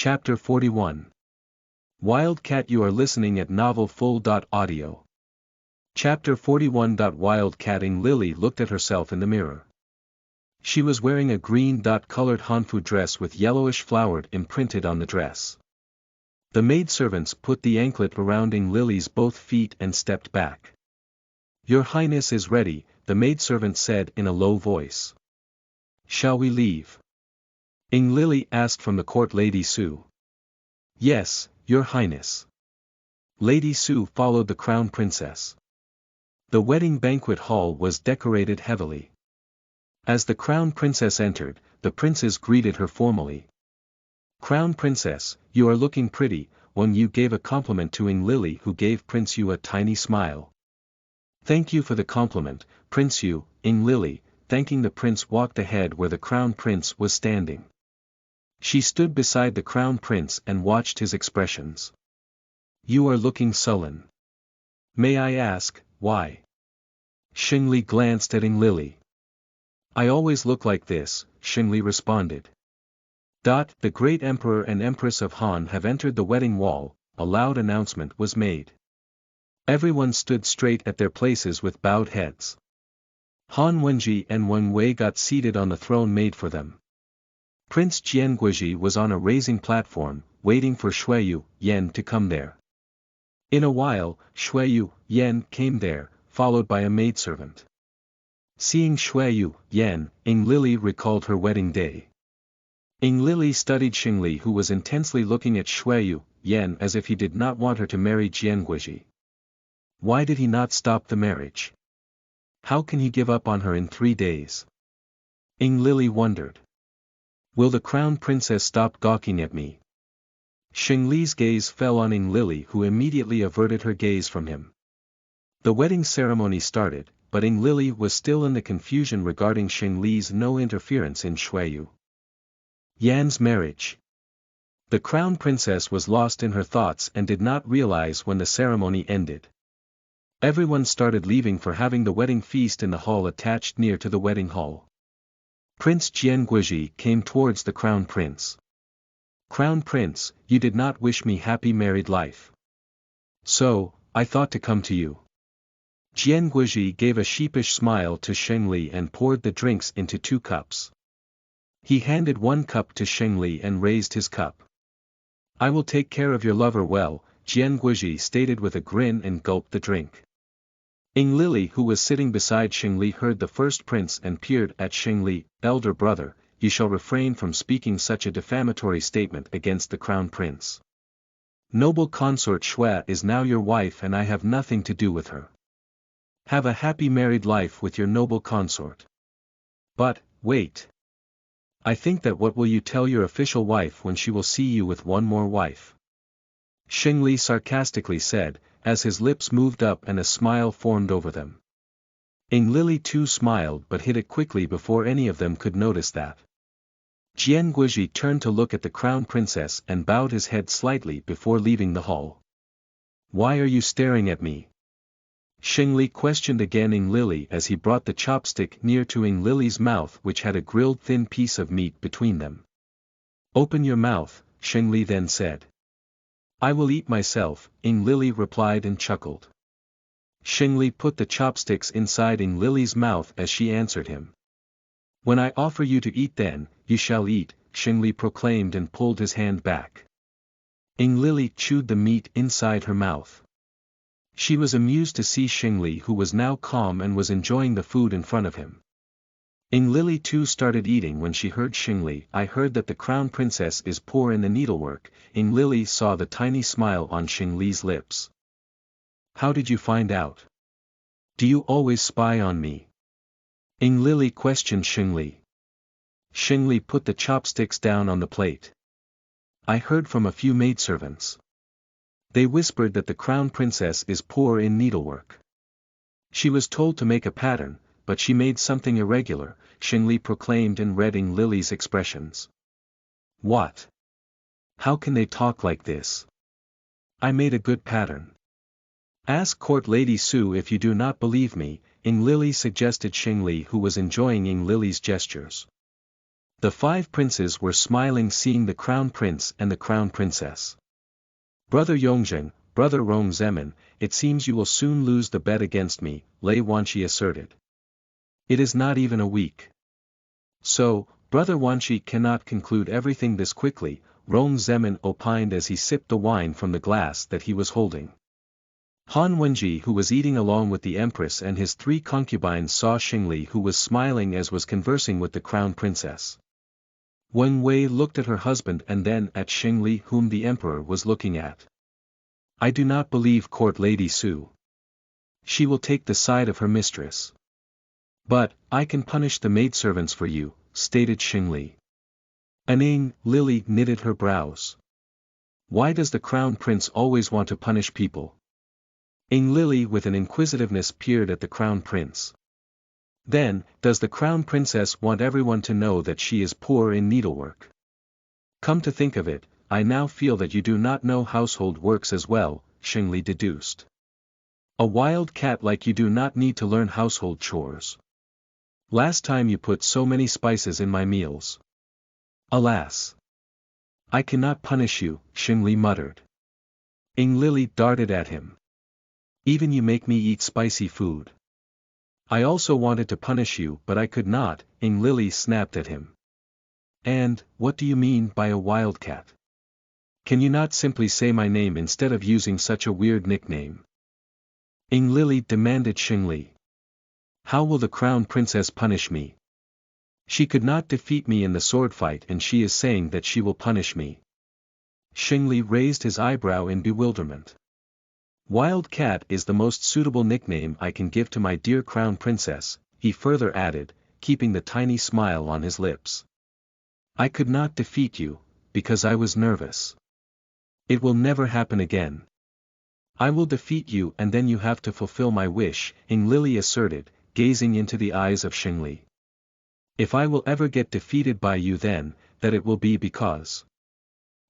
Chapter 41. Wildcat. You are listening at novelfull.audio. Chapter 41. Wildcatting. Lily looked at herself in the mirror. She was wearing a green-colored Hanfu dress with yellowish flowered imprinted on the dress. The maidservants put the anklet around Lily's both feet and stepped back. "Your Highness is ready," the maidservant said in a low voice. "Shall we leave?" Lily asked from the court. Lady Su. "Yes, Your Highness." Lady Su followed the crown princess. The wedding banquet hall was decorated heavily. As the crown princess entered, the princes greeted her formally. "Crown princess, you are looking pretty," Wang Yu gave a compliment to Lily, who gave Prince Yu a tiny smile. "Thank you for the compliment, Prince Yu." Lily, thanking the prince, walked ahead where the crown prince was standing. She stood beside the crown prince and watched his expressions. "You are looking sullen. May I ask, why?" Xingli glanced at Lily. "I always look like this," Xingli responded. The great emperor and empress of Han have entered the wedding wall," a loud announcement was made. Everyone stood straight at their places with bowed heads. Han Wenji and Wang Wei got seated on the throne made for them. Prince Jianguizhi was on a raising platform, waiting for Shuiyu Yan to come there. In a while, Shuiyu Yan came there, followed by a maidservant. Seeing Shuiyu Yan, Lily recalled her wedding day. Lily studied Xingli, who was intensely looking at Shuiyu Yan as if he did not want her to marry Jianguizhi. Why did he not stop the marriage? How can he give up on her in 3 days? Lily wondered. Will the crown princess stop gawking at me? Xingli's gaze fell on Lily, who immediately averted her gaze from him. The wedding ceremony started, but Lily was still in the confusion regarding Xingli's no interference in Shuiyu Yan's marriage. The crown princess was lost in her thoughts and did not realize when the ceremony ended. Everyone started leaving for having the wedding feast in the hall attached near to the wedding hall. Prince Jianguizhi came towards the crown prince. "Crown prince, you did not wish me happy married life. So, I thought to come to you." Jianguizhi gave a sheepish smile to Xingli and poured the drinks into 2 cups. He handed 1 cup to Xingli and raised his cup. "I will take care of your lover well," Jianguizhi stated with a grin and gulped the drink. Lily, who was sitting beside Xingli, heard the first prince and peered at Xingli. "Elder brother, you shall refrain from speaking such a defamatory statement against the crown prince. Noble consort Shui is now your wife and I have nothing to do with her. Have a happy married life with your noble consort. But, wait. I think that what will you tell your official wife when she will see you with one more wife?" Xingli sarcastically said, as his lips moved up and a smile formed over them. Lily too smiled but hid it quickly before any of them could notice that. Jianguizhi turned to look at the crown princess and bowed his head slightly before leaving the hall. "Why are you staring at me?" Xingli questioned again Lily as he brought the chopstick near to Lily's mouth, which had a grilled thin piece of meat between them. "Open your mouth," Xingli then said. "I will eat myself," Lily replied and chuckled. Xingli put the chopsticks inside Lily's mouth as she answered him. "When I offer you to eat, then, you shall eat," Xingli proclaimed and pulled his hand back. Lily chewed the meat inside her mouth. She was amused to see Xingli, who was now calm and was enjoying the food in front of him. Lily too started eating when she heard Xingli. "I heard that the crown princess is poor in the needlework." Lily saw the tiny smile on Xingli's lips. "How did you find out? Do you always spy on me?" Lily questioned Xingli. Xingli put the chopsticks down on the plate. "I heard from a few maidservants. They whispered that the crown princess is poor in needlework. She was told to make a pattern, but she made something irregular," Xingli proclaimed and read Lily's expressions. "What? How can they talk like this? I made a good pattern. Ask court Lady Su if you do not believe me," Lily suggested Xingli, who was enjoying Lily's gestures. The 5 princes were smiling seeing the crown prince and the crown princess. Brother Yongzheng, brother Rong Zemin, it seems you will soon lose the bet against me, Lei Wanqi asserted. It is not even a week. So, brother Wanqi cannot conclude everything this quickly, Rong Zemin opined as he sipped the wine from the glass that he was holding. Han Wenji, who was eating along with the empress and his 3 concubines, saw Xingli, who was smiling as was conversing with the crown princess. Wen Wei looked at her husband and then at Xingli, whom the emperor was looking at. I do not believe court lady Su. She will take the side of her mistress. But, I can punish the maidservants for you, stated Xingli. Aning, Lily knitted her brows. Why does the crown prince always want to punish people? Ing Lily with an inquisitiveness peered at the crown prince. Then, does the crown princess want everyone to know that she is poor in needlework? Come to think of it, I now feel that you do not know household works as well, Xingli deduced. A wild cat like you do not need to learn household chores. Last time you put so many spices in my meals. Alas! I cannot punish you, Xingli muttered. Ing Lily darted at him. Even you make me eat spicy food. I also wanted to punish you but I could not, Ing Lily snapped at him. And, what do you mean by a wildcat? Can you not simply say my name instead of using such a weird nickname? Ing Lily demanded Xingli. How will the crown princess punish me? She could not defeat me in the sword fight and she is saying that she will punish me. Xingli raised his eyebrow in bewilderment. Wild cat is the most suitable nickname I can give to my dear crown princess, he further added, keeping the tiny smile on his lips. I could not defeat you, because I was nervous. It will never happen again. I will defeat you and then you have to fulfill my wish, Ing Lily asserted, gazing into the eyes of Xingli. If I will ever get defeated by you then, that it will be because.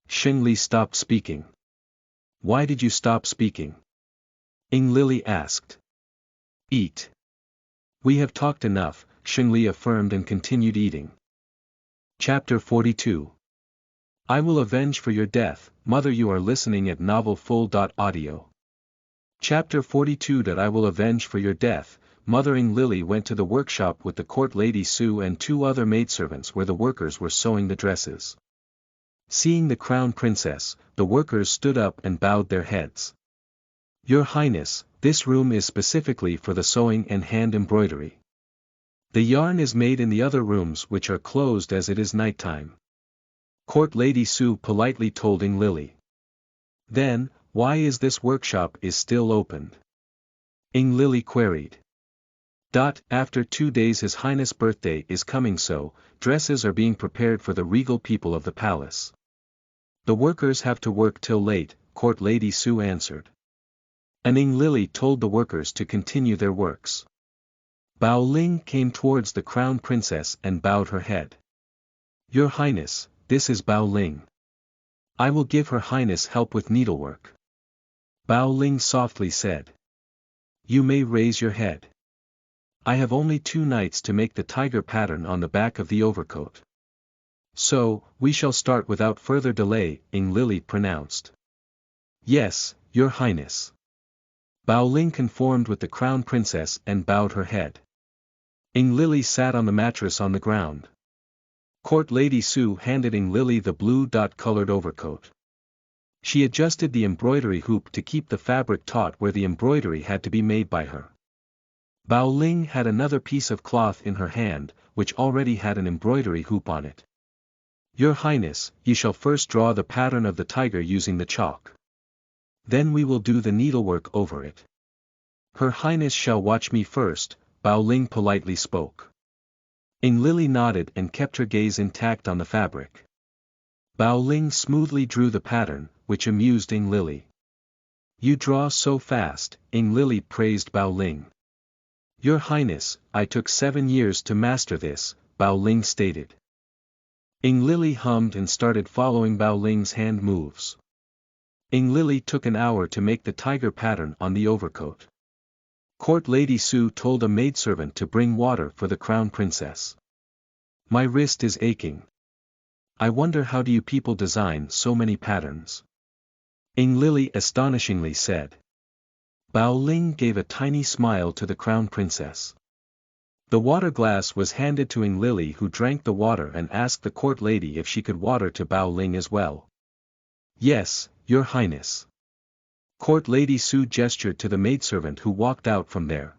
Xingli stopped speaking. Why did you stop speaking? Ing Lily asked. Eat. We have talked enough, Xingli affirmed and continued eating. Chapter 42. I will avenge for your death, mother. You are listening at novelfull.audio. Chapter 42. I will avenge for your death, mother. Ing Lily went to the workshop with the court lady Su and 2 other maidservants where the workers were sewing the dresses. Seeing the crown princess, the workers stood up and bowed their heads. Your Highness, this room is specifically for the sewing and hand embroidery. The yarn is made in the other rooms which are closed as it is nighttime. Court lady Su politely told Ing Lily. Then, why is this workshop is still opened? Ing Lily queried. After 2 days His Highness' birthday is coming, so dresses are being prepared for the regal people of the palace. The workers have to work till late, court lady Su answered. And Ing Lily told the workers to continue their works. Bao Ling came towards the crown princess and bowed her head. Your Highness, this is Bao Ling. I will give Her Highness help with needlework. Bao Ling softly said. You may raise your head. I have only 2 nights to make the tiger pattern on the back of the overcoat. So, we shall start without further delay, Ing Lily pronounced. Yes, Your Highness. Bao Ling conformed with the crown princess and bowed her head. Ing Lily sat on the mattress on the ground. Court lady Su handed Ing Lily the blue-colored overcoat. She adjusted the embroidery hoop to keep the fabric taut where the embroidery had to be made by her. Bao Ling had another piece of cloth in her hand, which already had an embroidery hoop on it. Your Highness, you shall first draw the pattern of the tiger using the chalk. Then we will do the needlework over it. Her Highness shall watch me first, Bao Ling politely spoke. Ing Lily nodded and kept her gaze intact on the fabric. Bao Ling smoothly drew the pattern, which amused Ing Lily. You draw so fast, Ing Lily praised Bao Ling. Your Highness, I took 7 years to master this, Bao Ling stated. Ing Lily hummed and started following Bao Ling's hand moves. Ing Lily took an hour to make the tiger pattern on the overcoat. Court lady Su told a maidservant to bring water for the crown princess. My wrist is aching. I wonder how do you people design so many patterns? Ing Lily astonishingly said. Bao Ling gave a tiny smile to the crown princess. The water glass was handed to Ing Lily, who drank the water and asked the court lady if she could water to Bao Ling as well. Yes, your highness. Court Lady Su gestured to the maidservant who walked out from there.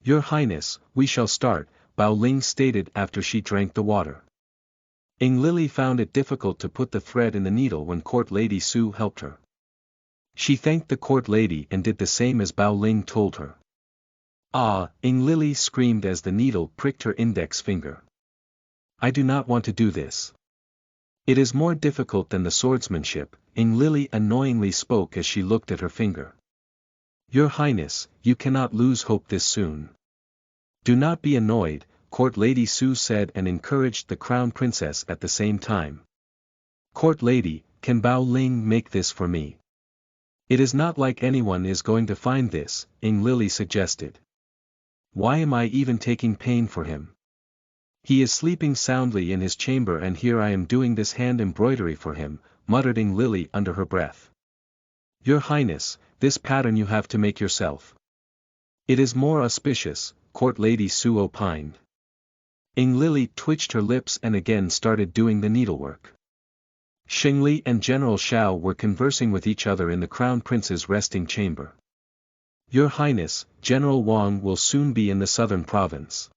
Your highness, we shall start, Bao Ling stated after she drank the water. Ing Lily found it difficult to put the thread in the needle when Court Lady Su helped her. She thanked the court lady and did the same as Bao Ling told her. Ah, Ing Lily screamed as the needle pricked her index finger. I do not want to do this. It is more difficult than the swordsmanship, Ing Lily annoyingly spoke as she looked at her finger. Your highness, you cannot lose hope this soon. Do not be annoyed, Court Lady Su said and encouraged the crown princess at the same time. Court lady, can Bao Ling make this for me? It is not like anyone is going to find this, Ing Lily suggested. Why am I even taking pain for him? He is sleeping soundly in his chamber and here I am doing this hand embroidery for him, muttered Ing Lily under her breath. Your highness, this pattern you have to make yourself. It is more auspicious, Court Lady Su opined. Ing Lily twitched her lips and again started doing the needlework. Xingli and General Xiao were conversing with each other in the Crown Prince's resting chamber. Your highness, General Wang will soon be in the southern province.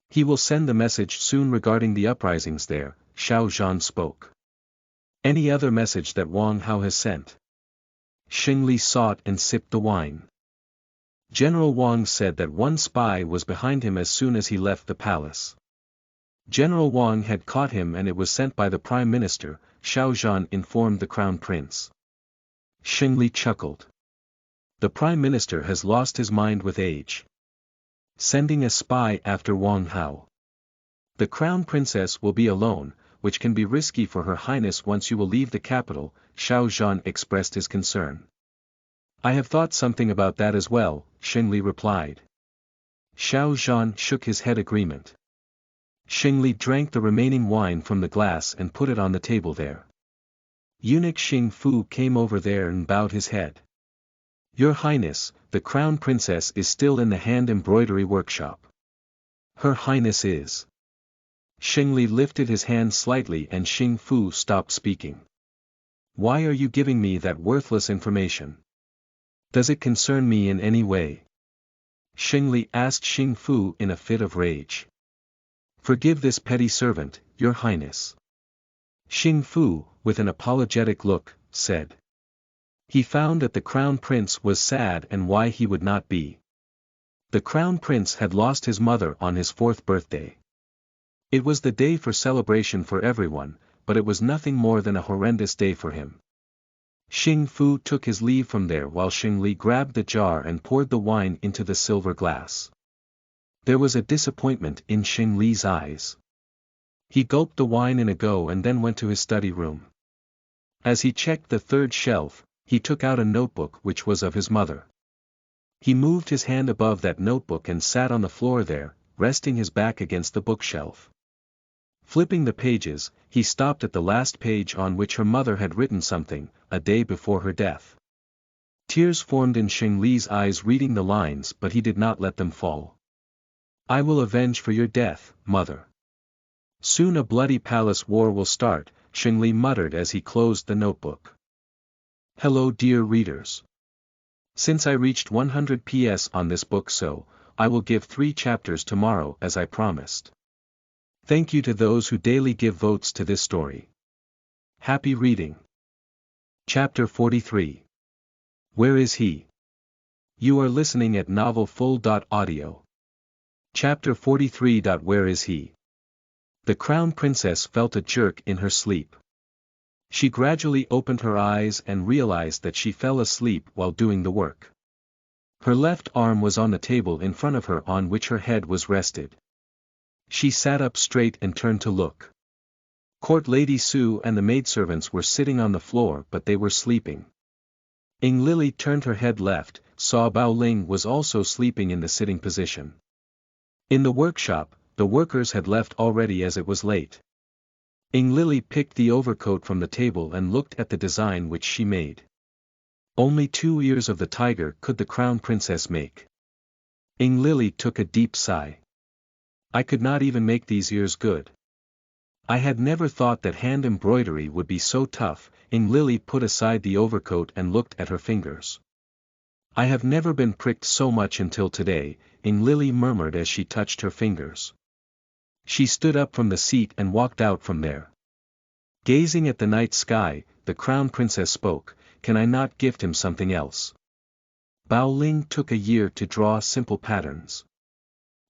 He will send the message soon regarding the uprisings there, Xiao Zhan spoke. Any other message that Wang Hao has sent? Xingli sought and sipped the wine. General Wang said that one spy was behind him as soon as he left the palace. General Wang had caught him and it was sent by the Prime Minister, Xiao Zhan informed the Crown Prince. Xingli chuckled. The Prime Minister has lost his mind with age. Sending a spy after Wang Hao. The Crown Princess will be alone, which can be risky for Her Highness once you will leave the capital, Xiao Zhan expressed his concern. I have thought something about that as well, Xingli replied. Xiao Zhan shook his head agreement. Xingli drank the remaining wine from the glass and put it on the table there. Eunuch Xing Fu came over there and bowed his head. Your Highness, the Crown Princess is still in the hand embroidery workshop. Her Highness is. Xingli lifted his hand slightly and Xing Fu stopped speaking. Why are you giving me that worthless information? Does it concern me in any way? Xingli asked Xing Fu in a fit of rage. Forgive this petty servant, Your Highness. Xing Fu, with an apologetic look, said. He found that the Crown Prince was sad and why he would not be. The Crown Prince had lost his mother on his 4th birthday. It was the day for celebration for everyone, but it was nothing more than a horrendous day for him. Xing Fu took his leave from there while Xingli grabbed the jar and poured the wine into the silver glass. There was a disappointment in Xingli's eyes. He gulped the wine in a go and then went to his study room. As he checked the 3rd shelf, he took out a notebook which was of his mother. He moved his hand above that notebook and sat on the floor there, resting his back against the bookshelf. Flipping the pages, he stopped at the last page on which her mother had written something, a day before her death. Tears formed in Xingli's eyes reading the lines but he did not let them fall. I will avenge for your death, mother. Soon a bloody palace war will start, Xingli muttered as he closed the notebook. Hello dear readers. Since I reached 100 PS on this book so, I will give 3 chapters tomorrow as I promised. Thank you to those who daily give votes to this story. Happy reading. Chapter 43. Where is he? You are listening at novelfull.audio. Chapter 43. Where is he? The Crown Princess felt a jerk in her sleep. She gradually opened her eyes and realized that she fell asleep while doing the work. Her left arm was on the table in front of her on which her head was rested. She sat up straight and turned to look. Court Lady Su and the maidservants were sitting on the floor but they were sleeping. Ing Lily turned her head left, saw Bao Ling was also sleeping in the sitting position. In the workshop, the workers had left already as it was late. Ing Lily picked the overcoat from the table and looked at the design which she made. Only 2 ears of the tiger could the crown princess make. Ing Lily took a deep sigh. I could not even make these ears good. I had never thought that hand embroidery would be so tough. Ing Lily put aside the overcoat and looked at her fingers. I have never been pricked so much until today, Ing Lily murmured as she touched her fingers. She stood up from the seat and walked out from there. Gazing at the night sky, the crown princess spoke, can I not gift him something else? Bao Ling took a year to draw simple patterns.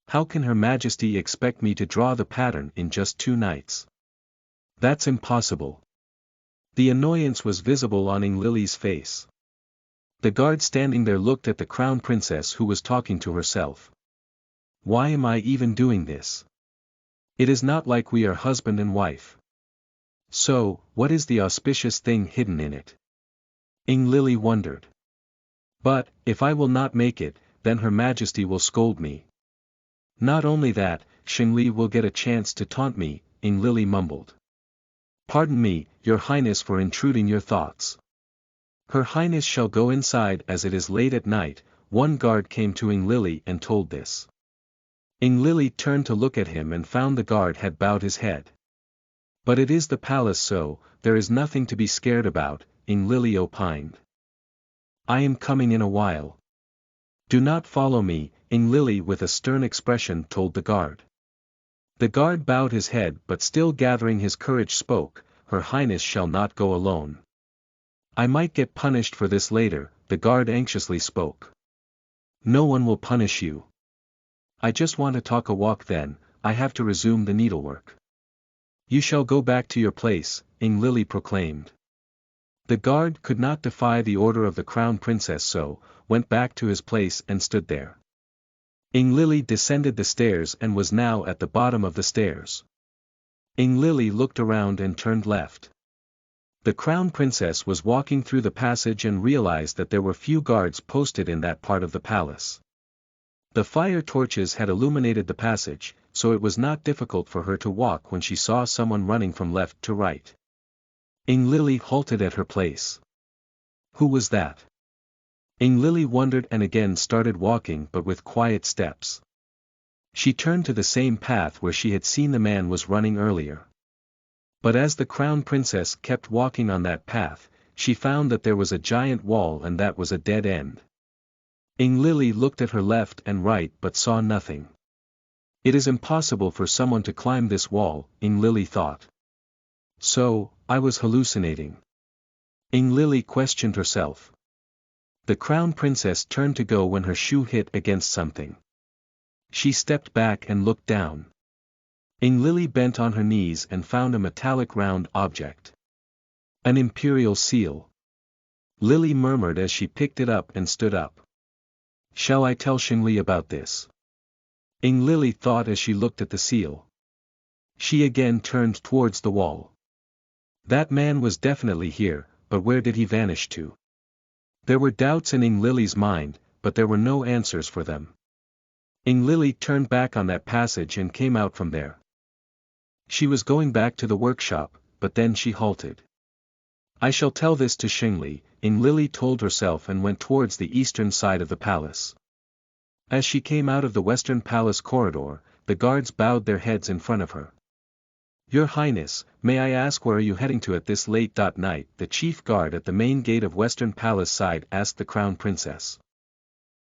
How can Her Majesty expect me to draw the pattern in just 2 nights? That's impossible. The annoyance was visible on Ing Lily's face. The guard standing there looked at the crown princess who was talking to herself. Why am I even doing this? It is not like we are husband and wife. So, what is the auspicious thing hidden in it? Ing Lily wondered. But, if I will not make it, then Her Majesty will scold me. Not only that, Xingli will get a chance to taunt me, Ing Lily mumbled. Pardon me, Your Highness, for intruding your thoughts. Her Highness shall go inside as it is late at night. One guard came to Ing Lily and told this. Ing Lily turned to look at him and found the guard had bowed his head. But it is the palace, so there is nothing to be scared about, Ing Lily opined. I am coming in a while. Do not follow me, Ing Lily with a stern expression told the guard. The guard bowed his head but still gathering his courage spoke, Her Highness shall not go alone. I might get punished for this later, the guard anxiously spoke. No one will punish you. I just want to talk a walk, then I have to resume the needlework. You shall go back to your place, Ing Lily proclaimed. The guard could not defy the order of the crown princess, so went back to his place and stood there. Ing Lily descended the stairs and was now at the bottom of the stairs. Ing Lily looked around and turned left. The crown princess was walking through the passage and realized that there were few guards posted in that part of the palace. The fire torches had illuminated the passage, so it was not difficult for her to walk when she saw someone running from left to right. Ing Lily halted at her place. Who was that? Ing Lily wondered and again started walking, but with quiet steps. She turned to the same path where she had seen the man was running earlier. But as the crown princess kept walking on that path, she found that there was a giant wall and that was a dead end. Ing Lily looked at her left and right but saw nothing. It is impossible for someone to climb this wall, Ing Lily thought. So, I was hallucinating. Ing Lily questioned herself. The crown princess turned to go when her shoe hit against something. She stepped back and looked down. Ing Lily bent on her knees and found a metallic round object. An imperial seal. Lily murmured as she picked it up and stood up. Shall I tell Xingli about this? Ing Lily thought as she looked at the seal. She again turned towards the wall. That man was definitely here, but where did he vanish to? There were doubts in Ing Lily's mind, but there were no answers for them. Ing Lily turned back on that passage and came out from there. She was going back to the workshop, but then she halted. I shall tell this to Xingli, Ing Lily told herself and went towards the eastern side of the palace. As she came out of the western palace corridor, the guards bowed their heads in front of her. Your Highness, may I ask where are you heading to at this late night? The chief guard at the main gate of Western Palace side asked the crown princess.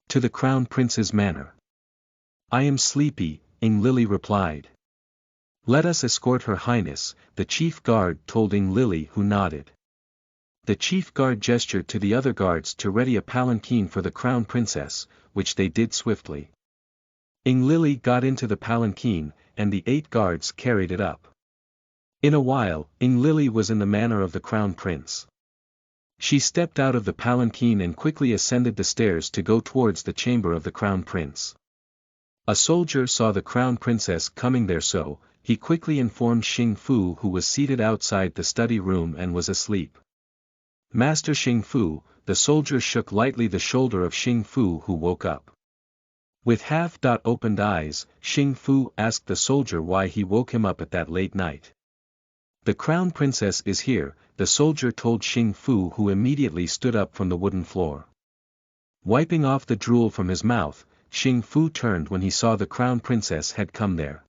To the crown prince's manor. I am sleepy, Ing Lily replied. Let us escort Her Highness, the chief guard told Ing Lily, who nodded. The chief guard gestured to the other guards to ready a palanquin for the crown princess, which they did swiftly. Ing Lily got into the palanquin, and the 8 guards carried it up. In a while, Ing Lily was in the manor of the crown prince. She stepped out of the palanquin and quickly ascended the stairs to go towards the chamber of the crown prince. A soldier saw the crown princess coming there, so he quickly informed Xing Fu, who was seated outside the study room and was asleep. Master Xing Fu, the soldier shook lightly the shoulder of Xing Fu, who woke up. With half-opened eyes, Xing Fu asked the soldier why he woke him up at that late night. The crown princess is here, the soldier told Xing Fu, who immediately stood up from the wooden floor. Wiping off the drool from his mouth, Xing Fu turned when he saw the crown princess had come there.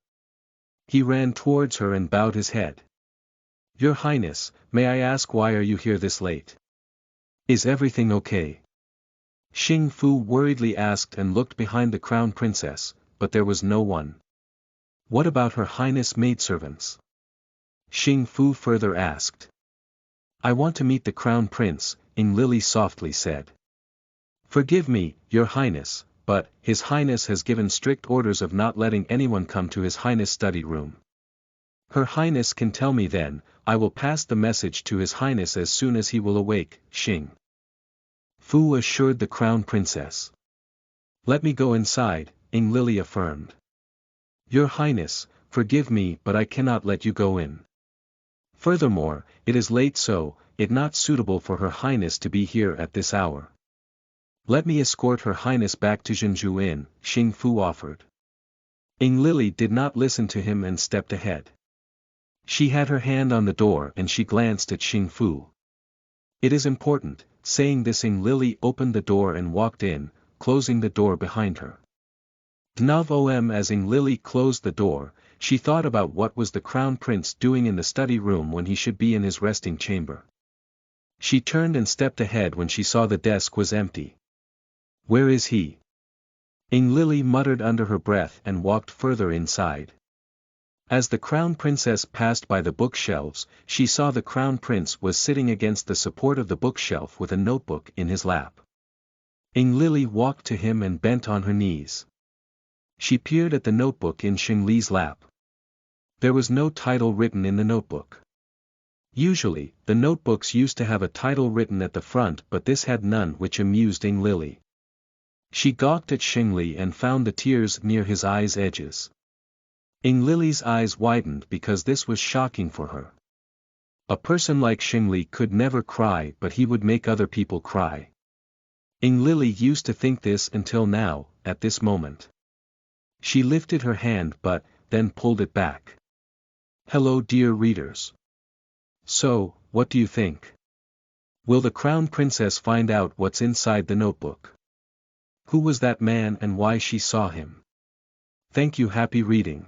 He ran towards her and bowed his head. Your Highness, may I ask why are you here this late? Is everything okay? Xing Fu worriedly asked and looked behind the crown princess, but there was no one. What about Her Highness' maidservants? Xing Fu further asked. I want to meet the crown prince, Ying Lili softly said. Forgive me, Your Highness, but His Highness has given strict orders of not letting anyone come to His Highness' study room. Her Highness can tell me then, I will pass the message to His Highness as soon as he will awake, Xing Fu assured the crown princess. Let me go inside, Ying Lili affirmed. Your Highness, forgive me but I cannot let you go in. Furthermore, it is late so, it not suitable for Her Highness to be here at this hour. Let me escort Her Highness back to Zhenju Inn, Xing Fu offered. Ying Lili did not listen to him and stepped ahead. She had her hand on the door and she glanced at Xing Fu. It is important, saying this Ying Lili opened the door and walked in, closing the door behind her. Dnom as Ying Lili closed the door, she thought about what was the crown prince doing in the study room when he should be in his resting chamber. She turned and stepped ahead when she saw the desk was empty. Where is he? Ying Lili muttered under her breath and walked further inside. As the crown princess passed by the bookshelves, she saw the crown prince was sitting against the support of the bookshelf with a notebook in his lap. Ying Lili walked to him and bent on her knees. She peered at the notebook in Xing Li's lap. There was no title written in the notebook. Usually, the notebooks used to have a title written at the front, but this had none, which amused Ying Lili. She gawked at Xing Li and found the tears near his eyes' edges. Ying Lili's eyes widened because this was shocking for her. A person like Xing Li could never cry, but he would make other people cry. Ying Lili used to think this until now, at this moment. She lifted her hand but, then pulled it back. Hello dear readers. So, what do you think? Will the crown princess find out what's inside the notebook? Who was that man and why she saw him? Thank you. Happy reading.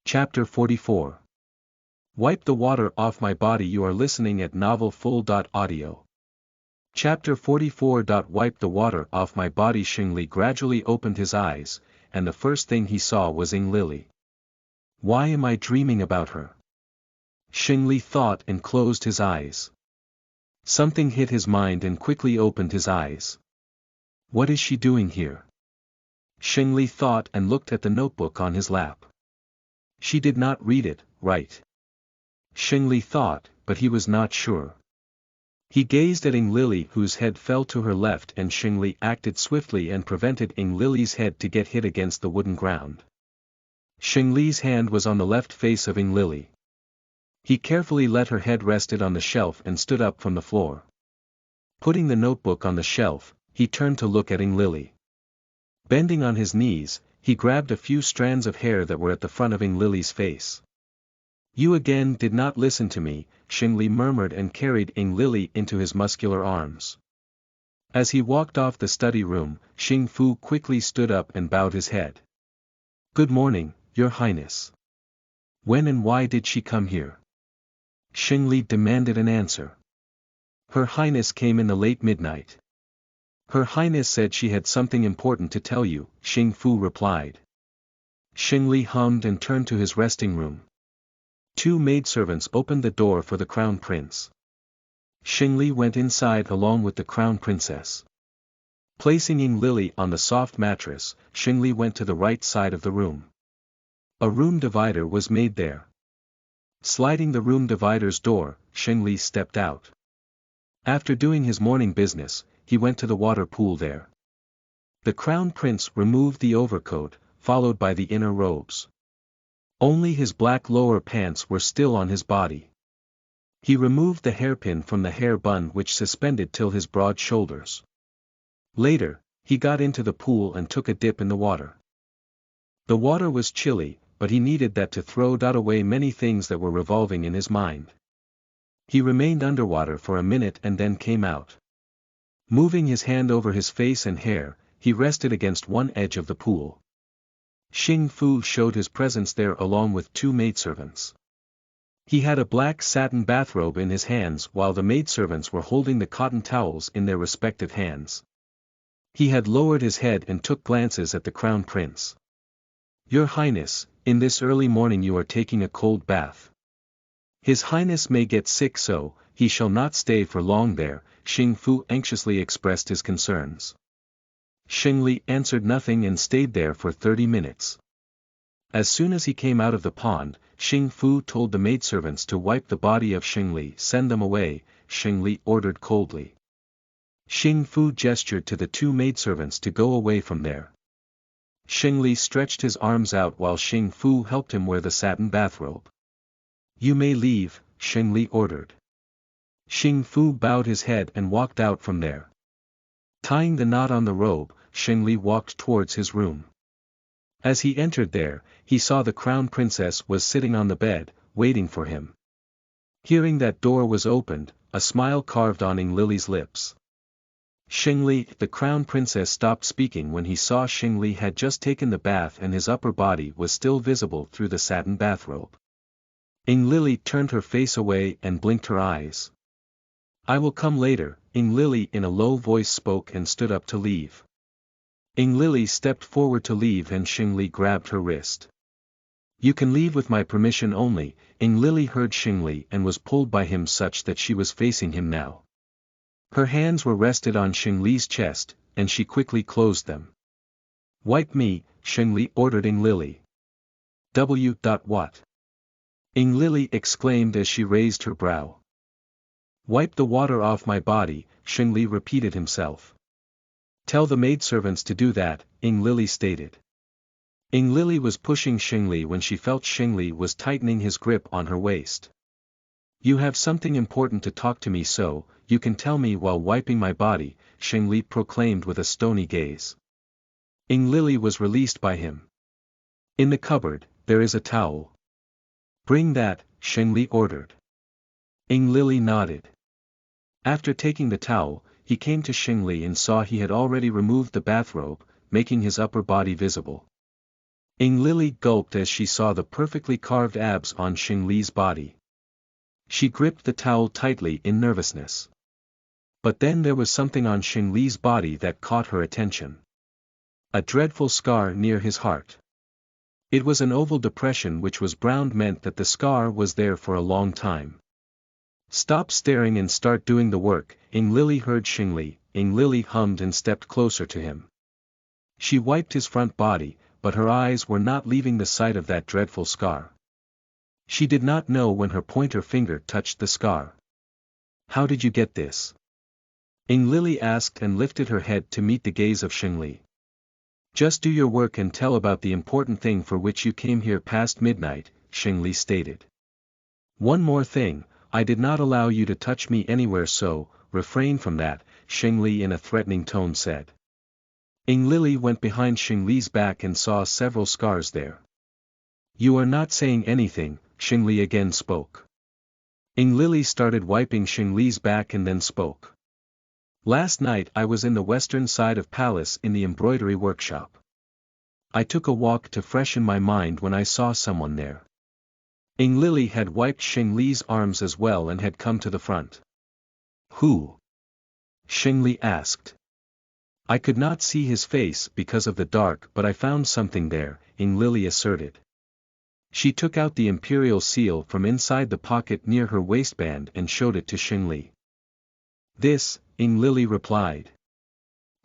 Chapter 44. Wipe the water off my body. You are listening at novelfull.audio. Chapter 44. Wipe the water off my body. Xing Li gradually opened his eyes, and the first thing he saw was Ying Lili. Why am I dreaming about her? Xing Li thought and closed his eyes. Something hit his mind and quickly opened his eyes. What is she doing here? Xing Li thought and looked at the notebook on his lap. She did not read it, right? Xing Li thought, but he was not sure. He gazed at Ying Lili, whose head fell to her left, and Xing Li acted swiftly and prevented Ying Lili's head to get hit against the wooden ground. Xing Li's hand was on the left face of Ying Lili. He carefully let her head rested on the shelf and stood up from the floor. Putting the notebook on the shelf, he turned to look at Ying Lili. Bending on his knees, he grabbed a few strands of hair that were at the front of Ying Lili's face. You again did not listen to me, Xing Li murmured and carried Ying Lili into his muscular arms. As he walked off the study room, Xing Fu quickly stood up and bowed his head. Good morning, Your Highness. When and why did she come here? Xing Li demanded an answer. Her Highness came in the late midnight. Her Highness said she had something important to tell you, Xing Fu replied. Xing Li hummed and turned to his resting room. Two maidservants opened the door for the crown prince. Xing Li went inside along with the crown princess. Placing Ying Lili on the soft mattress, Xing Li went to the right side of the room. A room divider was made there. Sliding the room divider's door, Xing Li stepped out. After doing his morning business, he went to the water pool there. The crown prince removed the overcoat, followed by the inner robes. Only his black lower pants were still on his body. He removed the hairpin from the hair bun which suspended till his broad shoulders. Later, he got into the pool and took a dip in the water. The water was chilly, but he needed that to throw away many things that were revolving in his mind. He remained underwater for a minute and then came out. Moving his hand over his face and hair, he rested against one edge of the pool. Xing Fu showed his presence there along with two maidservants. He had a black satin bathrobe in his hands while the maidservants were holding the cotton towels in their respective hands. He had lowered his head and took glances at the crown prince. "Your Highness, in this early morning you are taking a cold bath. His Highness may get sick, so he shall not stay for long there." Xing Fu anxiously expressed his concerns. Xing Li answered nothing and stayed there for 30 minutes. As soon as he came out of the pond, Xing Fu told the maidservants to wipe the body of Xing Li. "Send them away," Xing Li ordered coldly. Xing Fu gestured to the two maidservants to go away from there. Xing Li stretched his arms out while Xing Fu helped him wear the satin bathrobe. "You may leave," Xing Li ordered. Xing Fu bowed his head and walked out from there. Tying the knot on the robe, Xing Li walked towards his room. As he entered there, he saw the crown princess was sitting on the bed, waiting for him. Hearing that door was opened, a smile carved on Ying Lily's lips. Xing Li, the crown princess, stopped speaking when he saw Xing Li had just taken the bath and his upper body was still visible through the satin bathrobe. Ying Lily turned her face away and blinked her eyes. "I will come later," Ying Lily in a low voice spoke and stood up to leave. Ying Lily stepped forward to leave and Xing Li grabbed her wrist. "You can leave with my permission only." Ying Lily heard Xing Li and was pulled by him such that she was facing him now. Her hands were rested on Xing Li's chest, and she quickly closed them. "Wipe me," Xing Li ordered Ying Lily. What? Ying Lily exclaimed as she raised her brow. "Wipe the water off my body," Xing Li repeated himself. "Tell the maidservants to do that," Ying Lily stated. Ying Lily was pushing Xing Li when she felt Xing Li was tightening his grip on her waist. "You have something important to talk to me, so you can tell me while wiping my body," Xing Li proclaimed with a stony gaze. Ying Lily was released by him. "In the cupboard, there is a towel." "Bring that," Xing Li ordered. Ying Lily nodded. After taking the towel, he came to Xing Li and saw he had already removed the bathrobe, making his upper body visible. Ying Lily gulped as she saw the perfectly carved abs on Xing Li's body. She gripped the towel tightly in nervousness. But then there was something on Xing Li's body that caught her attention. A dreadful scar near his heart. It was an oval depression which was brown, meant that the scar was there for a long time. "Stop staring and start doing the work," Ying Lily heard Xing Li. Ying Lily hummed and stepped closer to him. She wiped his front body, but her eyes were not leaving the sight of that dreadful scar. She did not know when her pointer finger touched the scar. "How did you get this?" Ying Lily asked and lifted her head to meet the gaze of Xing Li. "Just do your work and tell about the important thing for which you came here past midnight," Xing Li stated. "One more thing, I did not allow you to touch me anywhere, so refrain from that," Xing Li in a threatening tone said. Ying Lily went behind Xing Li's back and saw several scars there. "You are not saying anything," Xing Li again spoke. Ying Lily started wiping Xing Li's back and then spoke. "Last night I was in the western side of palace in the embroidery workshop. I took a walk to freshen my mind when I saw someone there." Ying Lily had wiped Xing Li's arms as well and had come to the front. "Who?" Xing Li asked. "I could not see his face because of the dark, but I found something there," Ying Lily asserted. She took out the imperial seal from inside the pocket near her waistband and showed it to Xing Li. "This," Ying Lily replied.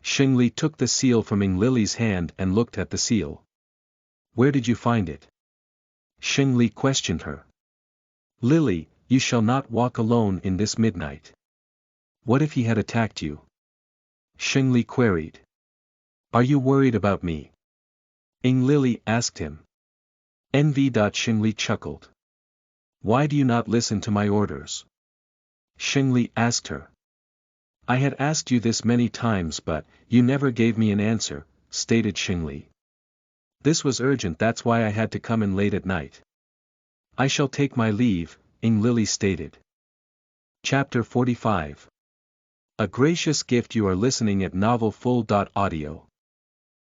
Xing Li took the seal from Ying Lily's hand and looked at the seal. "Where did you find it?" Xing Li questioned her. "Lily, you shall not walk alone in this midnight." "What if he had attacked you?" Xing Li queried. "Are you worried about me?" Ying Lily asked him. Xing Li chuckled. "Why do you not listen to my orders?" Xing Li asked her. "I had asked you this many times but you never gave me an answer," stated Xing Li. This was urgent, that's why I had to come in late at night. I shall take my leave, Ing Lily stated. Chapter 45. A Gracious Gift. You are listening at NovelFull.audio.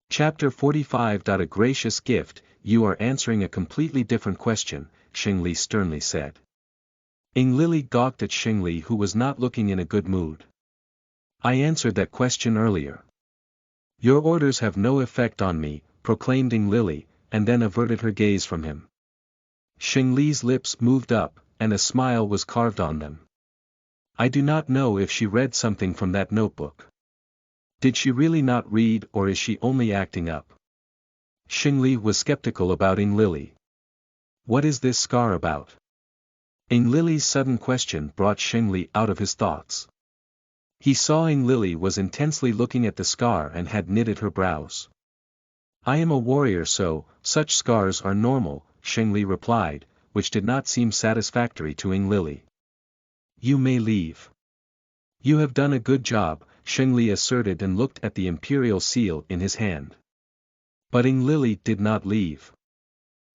Chapter 45. A gracious gift. You are answering a completely different question, Xing Li sternly said. Ing Lily gawked at Xing Li, who was not looking in a good mood. I answered that question earlier. Your orders have no effect on me, proclaimed Ing Lily, and then averted her gaze from him. Xing Li's lips moved up, and a smile was carved on them. I do not know if she read something from that notebook. Did she really not read, or is she only acting up? Xing Li was skeptical about Ing Lily. What is this scar about? Ing Lily's sudden question brought Xing Li out of his thoughts. He saw Ing Lily was intensely looking at the scar and had knitted her brows. I am a warrior, so such scars are normal, Xing Li replied, which did not seem satisfactory to Ing Lily. You may leave. You have done a good job, Xing Li asserted and looked at the imperial seal in his hand. But Ing Lily did not leave.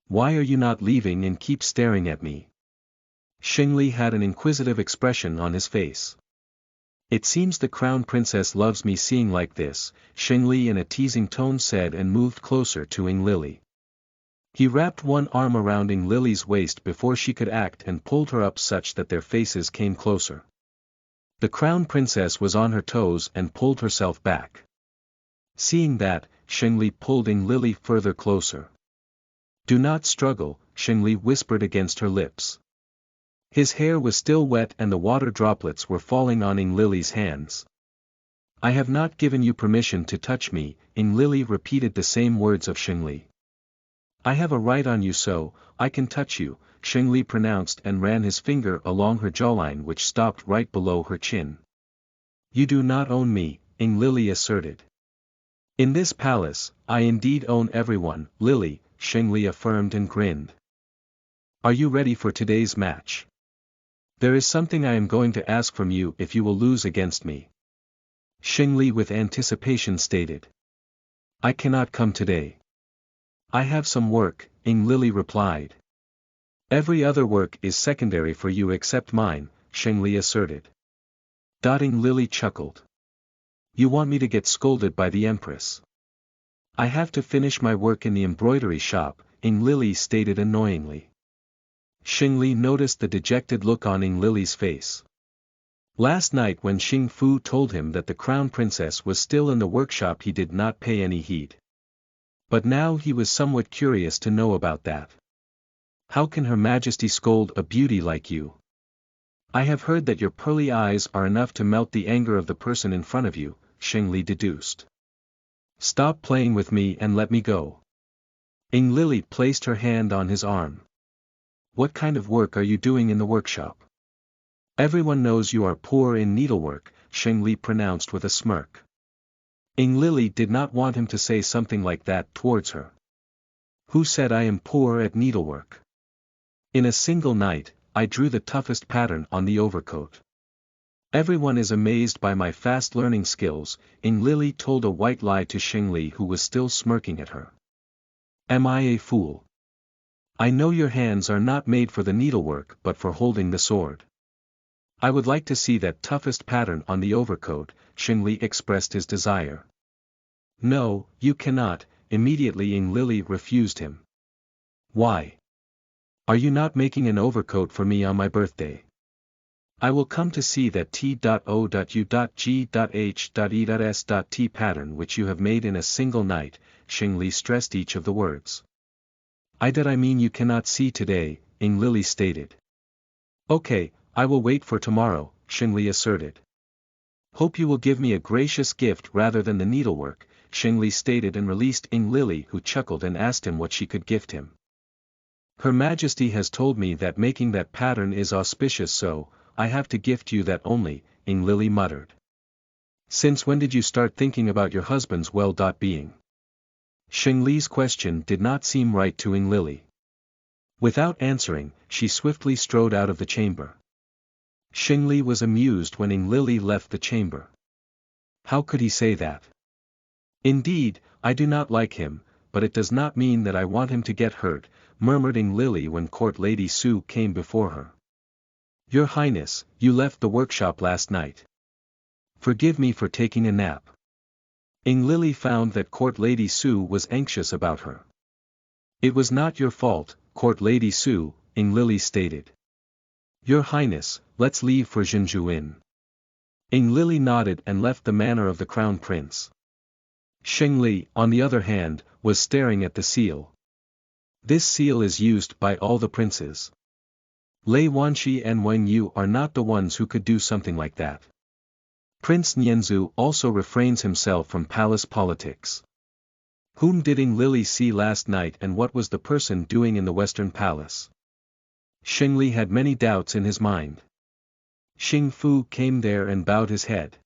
Why are you not leaving and keep staring at me? Xing Li had an inquisitive expression on his face. It seems the crown princess loves me seeing like this, Xing Li in a teasing tone said and moved closer to Ing Lily. He wrapped one arm around Ing Lily's waist before she could act and pulled her up such that their faces came closer. The crown princess was on her toes and pulled herself back. Seeing that, Xing Li pulled Ing Lily further closer. Do not struggle, Xing Li whispered against her lips. His hair was still wet and the water droplets were falling on Ing Lily's hands. I have not given you permission to touch me, Ing Lily repeated the same words of Xing Li. I have a right on you, so I can touch you, Xing Li pronounced and ran his finger along her jawline, which stopped right below her chin. You do not own me, Ing Lily asserted. In this palace, I indeed own everyone, Lily, Xing Li affirmed and grinned. Are you ready for today's match? There is something I am going to ask from you if you will lose against me. Xing Li with anticipation stated. I cannot come today. I have some work, Ing Lily replied. Every other work is secondary for you except mine, Xing Li asserted. Ing Lily chuckled. You want me to get scolded by the Empress? I have to finish my work in the embroidery shop, Ing Lily stated annoyingly. Xing Li noticed the dejected look on Ing Lily's face. Last night when Xing Fu told him that the crown princess was still in the workshop, he did not pay any heed. But now he was somewhat curious to know about that. How can Her Majesty scold a beauty like you? I have heard that your pearly eyes are enough to melt the anger of the person in front of you, Xing Li deduced. Stop playing with me and let me go. Ing Lily placed her hand on his arm. What kind of work are you doing in the workshop? Everyone knows you are poor in needlework, Xing Li pronounced with a smirk. Ing Lily did not want him to say something like that towards her. Who said I am poor at needlework? In a single night, I drew the toughest pattern on the overcoat. Everyone is amazed by my fast learning skills, Ing Lily told a white lie to Xing Li, who was still smirking at her. Am I a fool? I know your hands are not made for the needlework but for holding the sword. I would like to see that toughest pattern on the overcoat, Xing Li expressed his desire. No, you cannot, immediately Ing Lily refused him. Why? Are you not making an overcoat for me on my birthday? I will come to see that T.O.U.G.H.E.S.T pattern which you have made in a single night, Xing Li stressed each of the words. I mean you cannot see today, Ing Lily stated. Okay, I will wait for tomorrow, Xing Li asserted. Hope you will give me a gracious gift rather than the needlework, Xing Li stated and released Ing Lily, who chuckled and asked him what she could gift him. Her Majesty has told me that making that pattern is auspicious, so I have to gift you that only, Ing Lily muttered. Since when did you start thinking about your husband's well-being? Xing Li's question did not seem right to Ing Lily. Without answering, she swiftly strode out of the chamber. Xing Li was amused when Ing Lily left the chamber. How could he say that? Indeed, I do not like him, but it does not mean that I want him to get hurt, murmured Ing Lily when Court Lady Sue came before her. Your Highness, you left the workshop last night. Forgive me for taking a nap. Ing Lily found that Court Lady Sue was anxious about her. It was not your fault, Court Lady Sue, Ing Lily stated. Your Highness, let's leave for Jinjuin. Ing Lily nodded and left the manor of the Crown Prince. Sheng Li, on the other hand, was staring at the seal. This seal is used by all the princes. Lei Wanshi and Wang Yu are not the ones who could do something like that. Prince Nianzhu also refrains himself from palace politics. Whom did Ing Lily see last night and what was the person doing in the Western Palace? Sheng Li had many doubts in his mind. Xing Fu came there and bowed his head.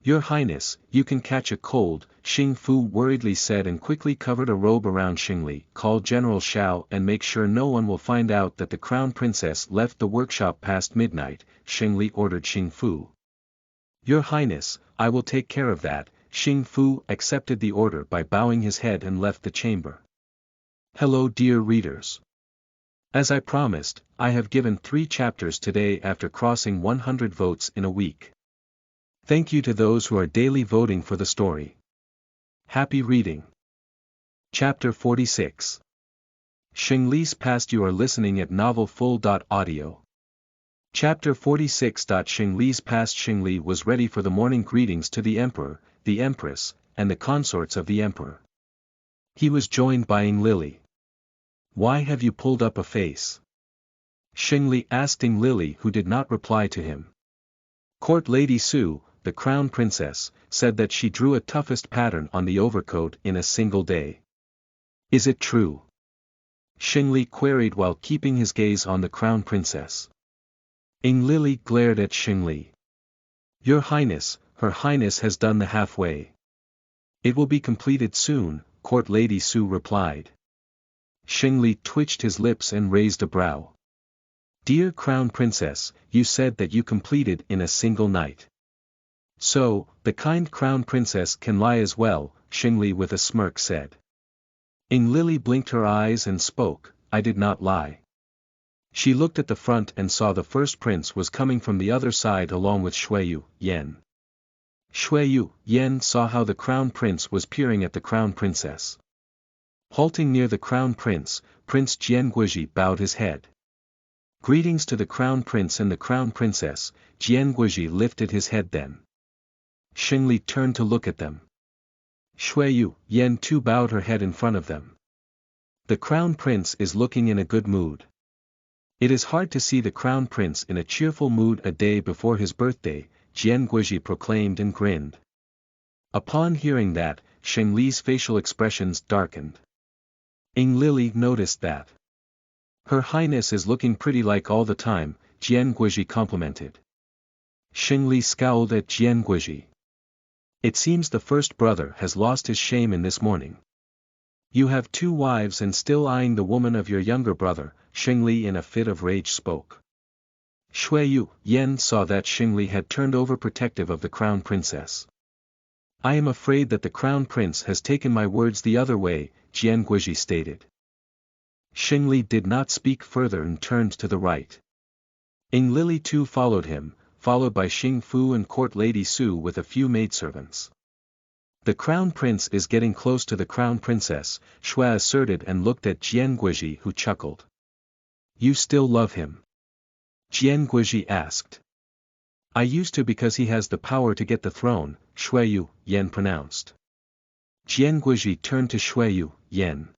Your Highness, you can catch a cold, Xing Fu worriedly said and quickly covered a robe around Sheng Li. Call General Xiao and make sure no one will find out that the Crown Princess left the workshop past midnight, Sheng Li ordered Xing Fu. Your Highness, I will take care of that, Xing Fu accepted the order by bowing his head and left the chamber. Hello dear readers. As I promised, I have given 3 chapters today after crossing 100 votes in a week. Thank you to those who are daily voting for the story. Happy reading. Chapter 46. Sheng Li's Past. You are listening at novelfull.audio. Chapter 46. Sheng Li's Past. Sheng Li was ready for the morning greetings to the Emperor, the Empress, and the consorts of the Emperor. He was joined by Ing Lily. Why have you pulled up a face? Sheng Li asked Ing Lily, who did not reply to him. Court Lady Sue, the Crown Princess, said that she drew a toughest pattern on the overcoat in a single day. Is it true? Sheng Li queried while keeping his gaze on the Crown Princess. Ing Lily glared at Sheng Li. Your Highness, Her Highness has done the halfway. It will be completed soon, Court Lady Sue replied. Sheng Li twitched his lips and raised a brow. Dear Crown Princess, you said that you completed in a single night. So, the kind Crown Princess can lie as well, Sheng Li with a smirk said. Ing Lily blinked her eyes and spoke, I did not lie. She looked at the front and saw the first prince was coming from the other side along with Xueyu, Yan. Xueyu, Yan saw how the Crown Prince was peering at the Crown Princess. Halting near the Crown Prince, Prince Jian Guizhi bowed his head. Greetings to the Crown Prince and the Crown Princess, Jian Guizhi lifted his head then. Sheng Li turned to look at them. Xueyu, Yan too bowed her head in front of them. The Crown Prince is looking in a good mood. It is hard to see the Crown Prince in a cheerful mood a day before his birthday, Jian Guizhi proclaimed and grinned. Upon hearing that, Sheng Li's facial expressions darkened. Ing Lily noticed that. Her Highness is looking pretty like all the time, Jian Guizhi complimented. Sheng Li scowled at Jian Guizhi. It seems the first brother has lost his shame in this morning. You have 2 wives and still eyeing the woman of your younger brother, Sheng Li in a fit of rage spoke. Xueyu, Yan saw that Sheng Li had turned overprotective of the Crown Princess. I am afraid that the Crown Prince has taken my words the other way, Jian Guizhi stated. Sheng Li did not speak further and turned to the right. Ing Lily too followed him, followed by Xing Fu and Court Lady Sue with a few maidservants. The Crown Prince is getting close to the Crown Princess, Xue asserted and looked at Jian Guizhi who chuckled. You still love him? Jian Guizhi asked. I used to because he has the power to get the throne, Xueyu, Yan pronounced. Jian Guizhi turned to Xueyu, Yan.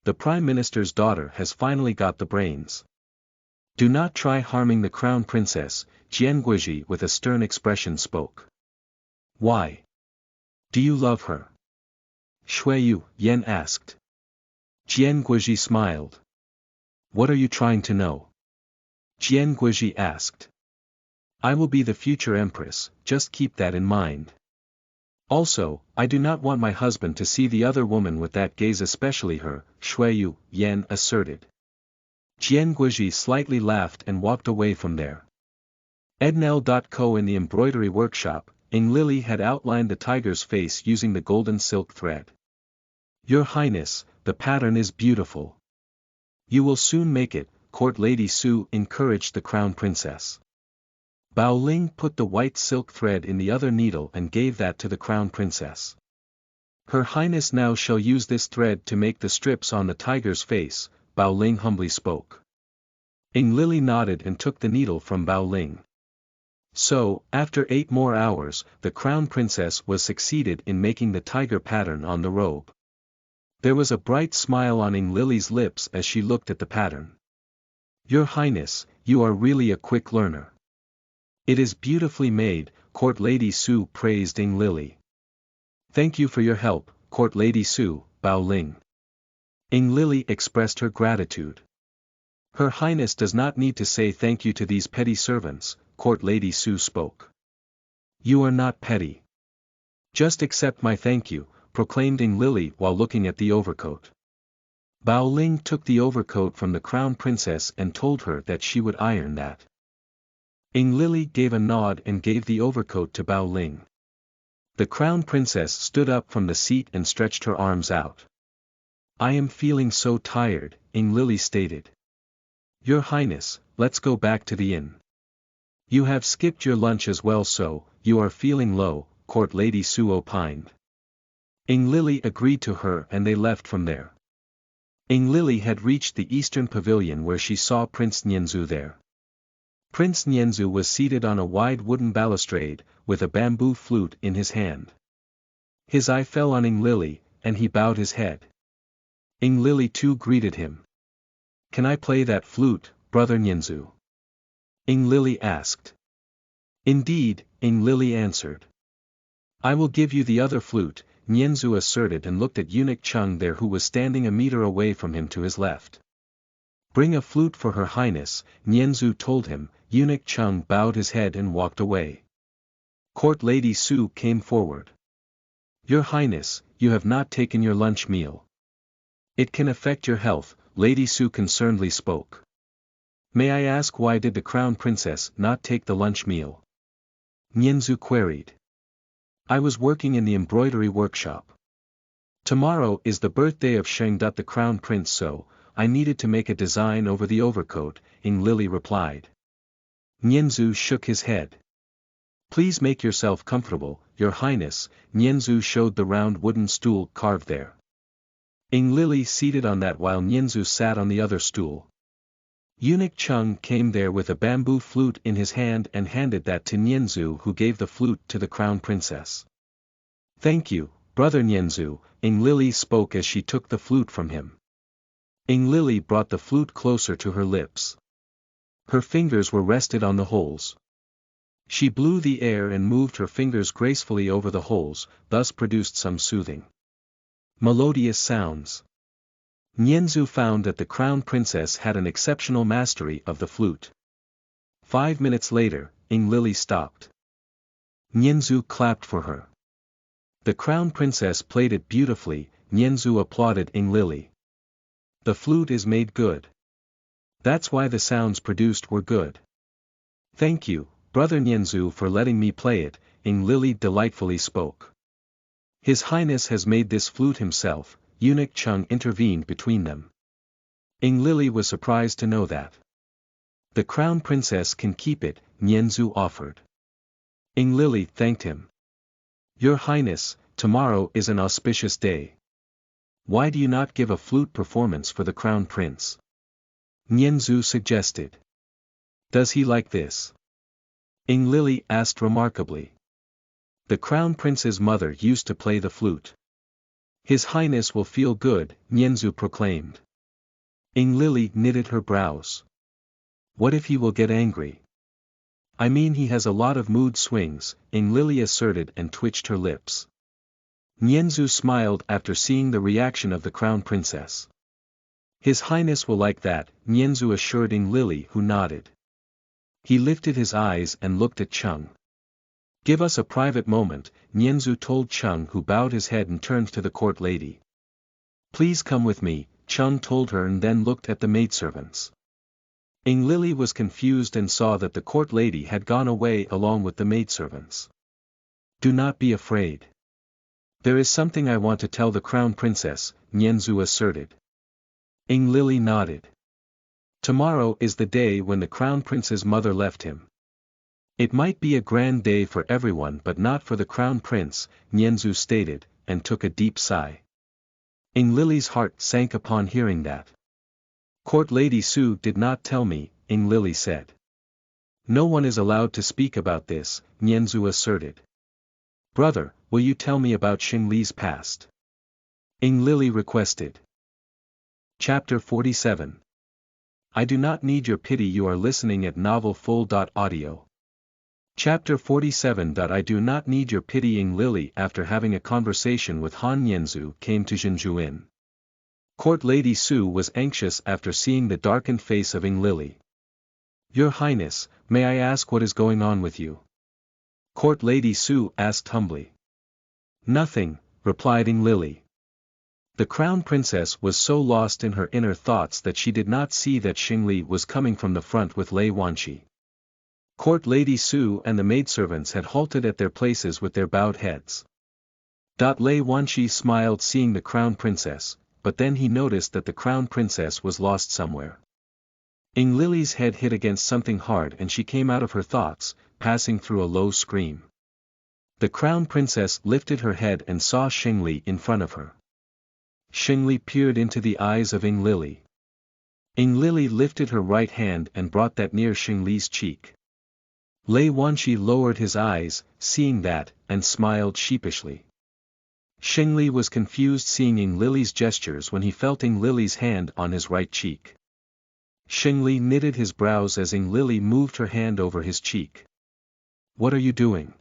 The Prime Minister's daughter has finally got the brains. Do not try harming the Crown Princess, Jian Guizhi with a stern expression spoke. Why? Do you love her? Xueyu, Yan asked. Jian Guizhi smiled. What are you trying to know? Jian Guizhi asked. I will be the future empress, just keep that in mind. Also, I do not want my husband to see the other woman with that gaze, especially her, Xueyu, Yan asserted. Jian Guizhi slightly laughed and walked away from there. Ednel.co. In the embroidery workshop, Ing Lily had outlined the tiger's face using the golden silk thread. Your Highness, the pattern is beautiful. You will soon make it, Court Lady Su encouraged the Crown Princess. Bao Ling put the white silk thread in the other needle and gave that to the Crown Princess. Her Highness now shall use this thread to make the strips on the tiger's face, Bao Ling humbly spoke. Ing Lily nodded and took the needle from Bao Ling. So, after 8 more hours, the Crown Princess was succeeded in making the tiger pattern on the robe. There was a bright smile on Ing Lily's lips as she looked at the pattern. Your Highness, you are really a quick learner. It is beautifully made, Court Lady Su praised Ing Lily. Thank you for your help, Court Lady Su, Bao Ling. Ing Lily expressed her gratitude. Her Highness does not need to say thank you to these petty servants, Court Lady Su spoke. You are not petty. Just accept my thank you, proclaimed Ing Lily while looking at the overcoat. Bao Ling took the overcoat from the Crown Princess and told her that she would iron that. Ing Lily gave a nod and gave the overcoat to Bao Ling. The Crown Princess stood up from the seat and stretched her arms out. I am feeling so tired, Ing Lily stated. Your Highness, let's go back to the inn. You have skipped your lunch as well, so you are feeling low, Court Lady Su opined. Ing Lily agreed to her and they left from there. Ing Lily had reached the eastern pavilion where she saw Prince Nianzhu there. Prince Nianzhu was seated on a wide wooden balustrade, with a bamboo flute in his hand. His eye fell on Ing Lily, and he bowed his head. Ing Lily too greeted him. Can I play that flute, Brother Nianzhu? Ing Lily asked. Indeed, Ing Lily answered. I will give you the other flute, Nianzhu asserted and looked at eunuch Chung there who was standing a meter away from him to his left. Bring a flute for Her Highness, Nianzhu told him. Eunuch Chung bowed his head and walked away. Court Lady Su came forward. Your Highness, you have not taken your lunch meal. It can affect your health, Lady Su concernedly spoke. May I ask why did the Crown Princess not take the lunch meal? Nianzhu queried. I was working in the embroidery workshop. Tomorrow is the birthday of Shengdut the Crown Prince, so I needed to make a design over the overcoat, Ing Lily replied. Nianzhu shook his head. Please make yourself comfortable, Your Highness, Nianzhu showed the round wooden stool carved there. Ing Lily seated on that while Nianzhu sat on the other stool. Eunuch Chung came there with a bamboo flute in his hand and handed that to Nianzhu, who gave the flute to the Crown Princess. Thank you, Brother Nianzhu, Ing Lily spoke as she took the flute from him. Ing Lily brought the flute closer to her lips. Her fingers were rested on the holes. She blew the air and moved her fingers gracefully over the holes, thus produced some soothing, melodious sounds. Nianzhu found that the Crown Princess had an exceptional mastery of the flute. 5 minutes later, Ing Lily stopped. Nianzhu clapped for her. The Crown Princess played it beautifully, Nianzhu applauded Ing Lily. The flute is made good. That's why the sounds produced were good. Thank you, Brother Nianzhu, for letting me play it, Ing Lily delightfully spoke. His Highness has made this flute himself, Eunuch Chung intervened between them. Ing Lily was surprised to know that. The Crown Princess can keep it, Nianzhu offered. Ing Lily thanked him. Your Highness, tomorrow is an auspicious day. Why do you not give a flute performance for the Crown Prince? Nianzhu suggested. Does he like this? Ing Lily asked remarkably. The Crown Prince's mother used to play the flute. His Highness will feel good, Nianzhu proclaimed. Ing Lily knitted her brows. What if he will get angry? I mean, he has a lot of mood swings, Ing Lily asserted and twitched her lips. Nianzhu smiled after seeing the reaction of the Crown Princess. His Highness will like that, Nianzhu assured Ing Lily, who nodded. He lifted his eyes and looked at Chung. Give us a private moment, Nianzhu told Chung, who bowed his head and turned to the court lady. Please come with me, Chung told her and then looked at the maidservants. Ing Lily was confused and saw that the court lady had gone away along with the maidservants. Do not be afraid. There is something I want to tell the crown princess, Nianzhu asserted. Ing Lily nodded. Tomorrow is the day when the crown prince's mother left him. It might be a grand day for everyone but not for the crown prince, Nianzhu stated, and took a deep sigh. Ing Lily's heart sank upon hearing that. Court Lady Su did not tell me, Ing Lily said. No one is allowed to speak about this, Nianzhu asserted. Brother, will you tell me about Xing Li's past? Ing Lily requested. Chapter 47. I do not need your pity. You are listening at novelfull.audio. Chapter 47. I do not need your pity. Ing Lily, after having a conversation with Han Nianzhu, came to Zhenjuin. Court Lady Su was anxious after seeing the darkened face of Ing Lily. Your Highness, may I ask what is going on with you? Court Lady Su asked humbly. Nothing, replied Ing Lily. The crown princess was so lost in her inner thoughts that she did not see that Xing Li was coming from the front with Lei Wanqi. Court Lady Su and the maidservants had halted at their places with their bowed heads. Lei Wanqi smiled seeing the crown princess, but then he noticed that the crown princess was lost somewhere. Ing Lily's head hit against something hard and she came out of her thoughts, passing through a low scream. The crown princess lifted her head and saw Xing Li in front of her. Xing Li peered into the eyes of Ing Lily. Ing Lily lifted her right hand and brought that near Xing Li's cheek. Lei Wanqi lowered his eyes, seeing that, and smiled sheepishly. Xing Li was confused seeing Ing Lily's gestures when he felt Ing Lily's hand on his right cheek. Xing Li knitted his brows as Ing Lily moved her hand over his cheek. What are you doing?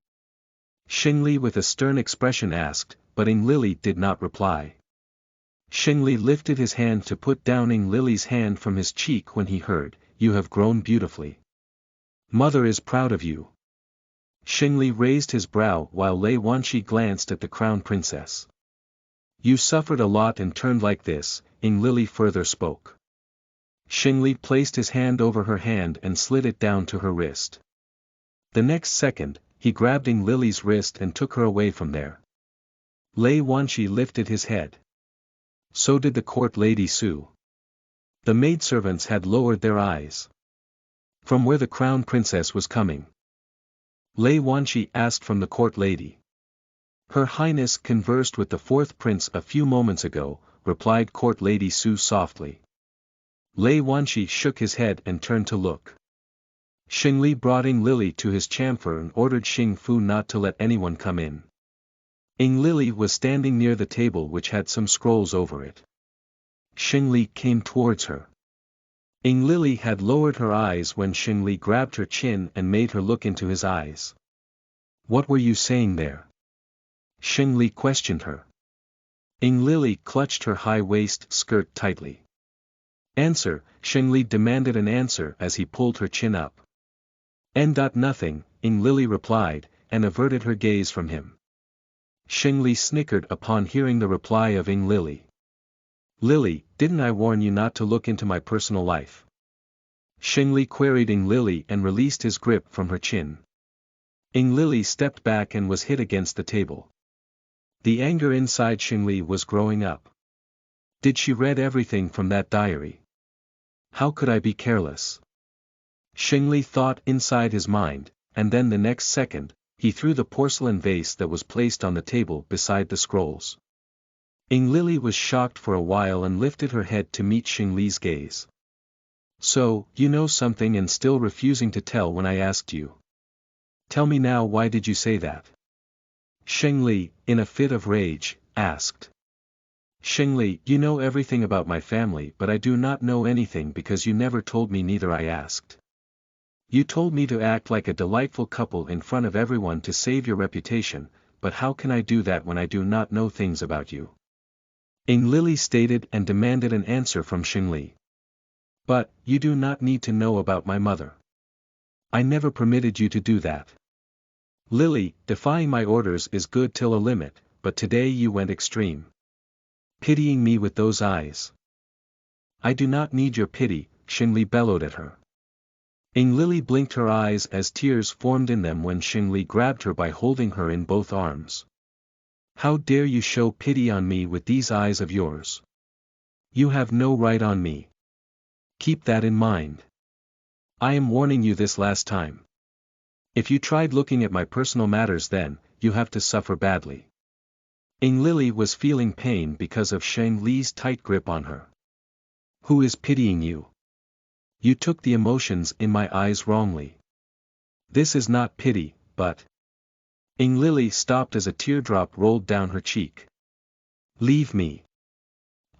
Xing Li with a stern expression asked, but Ing Lily did not reply. Xing Li lifted his hand to put down Ing Lily's hand from his cheek when he heard, You have grown beautifully. Mother is proud of you. Xing Li raised his brow while Lei Wanqi glanced at the crown princess. You suffered a lot and turned like this, Ing Lily further spoke. Xing Li placed his hand over her hand and slid it down to her wrist. The next second, he grabbed Ing Lily's wrist and took her away from there. Lei Wanqi lifted his head. So did the court Lady Su. The maidservants had lowered their eyes. From where the crown princess was coming? Lei Wanqi asked from the court lady. Her Highness conversed with the fourth prince a few moments ago, replied court Lady Su softly. Lei Wanqi shook his head and turned to look. Xing Li brought Ing Lily to his chamfer and ordered Xing Fu not to let anyone come in. Ing Lily was standing near the table which had some scrolls over it. Xing Li came towards her. Ing Lily had lowered her eyes when Xing Li grabbed her chin and made her look into his eyes. What were you saying there? Xing Li questioned her. Ing Lily clutched her high-waist skirt tightly. Answer, Xing Li demanded an answer as he pulled her chin up. Nothing, Ing Lily replied, and averted her gaze from him. Xing Li snickered upon hearing the reply of Ing Lily. Lily, didn't I warn you not to look into my personal life? Xing Li queried Ing Lily and released his grip from her chin. Ing Lily stepped back and was hit against the table. The anger inside Xing Li was growing up. Did she read everything from that diary? How could I be careless? Xing Li thought inside his mind, and then the next second, he threw the porcelain vase that was placed on the table beside the scrolls. Ing Lily was shocked for a while and lifted her head to meet Xing Li's gaze. So, you know something and still refusing to tell when I asked you. Tell me now, why did you say that? Xing Li, in a fit of rage, asked. Xing Li, you know everything about my family but I do not know anything because you never told me, neither I asked. You told me to act like a delightful couple in front of everyone to save your reputation, but how can I do that when I do not know things about you? Ing Lily stated and demanded an answer from Xing Li. But, you do not need to know about my mother. I never permitted you to do that. Lily, defying my orders is good till a limit, but today you went extreme. Pitying me with those eyes. I do not need your pity, Xing Li bellowed at her. Ing Lily blinked her eyes as tears formed in them when Xing Li grabbed her by holding her in both arms. How dare you show pity on me with these eyes of yours? You have no right on me. Keep that in mind. I am warning you this last time. If you tried looking at my personal matters then, you have to suffer badly. Ing Lily was feeling pain because of Sheng Li's tight grip on her. Who is pitying you? You took the emotions in my eyes wrongly. This is not pity, but... Ing Lily stopped as a teardrop rolled down her cheek. Leave me.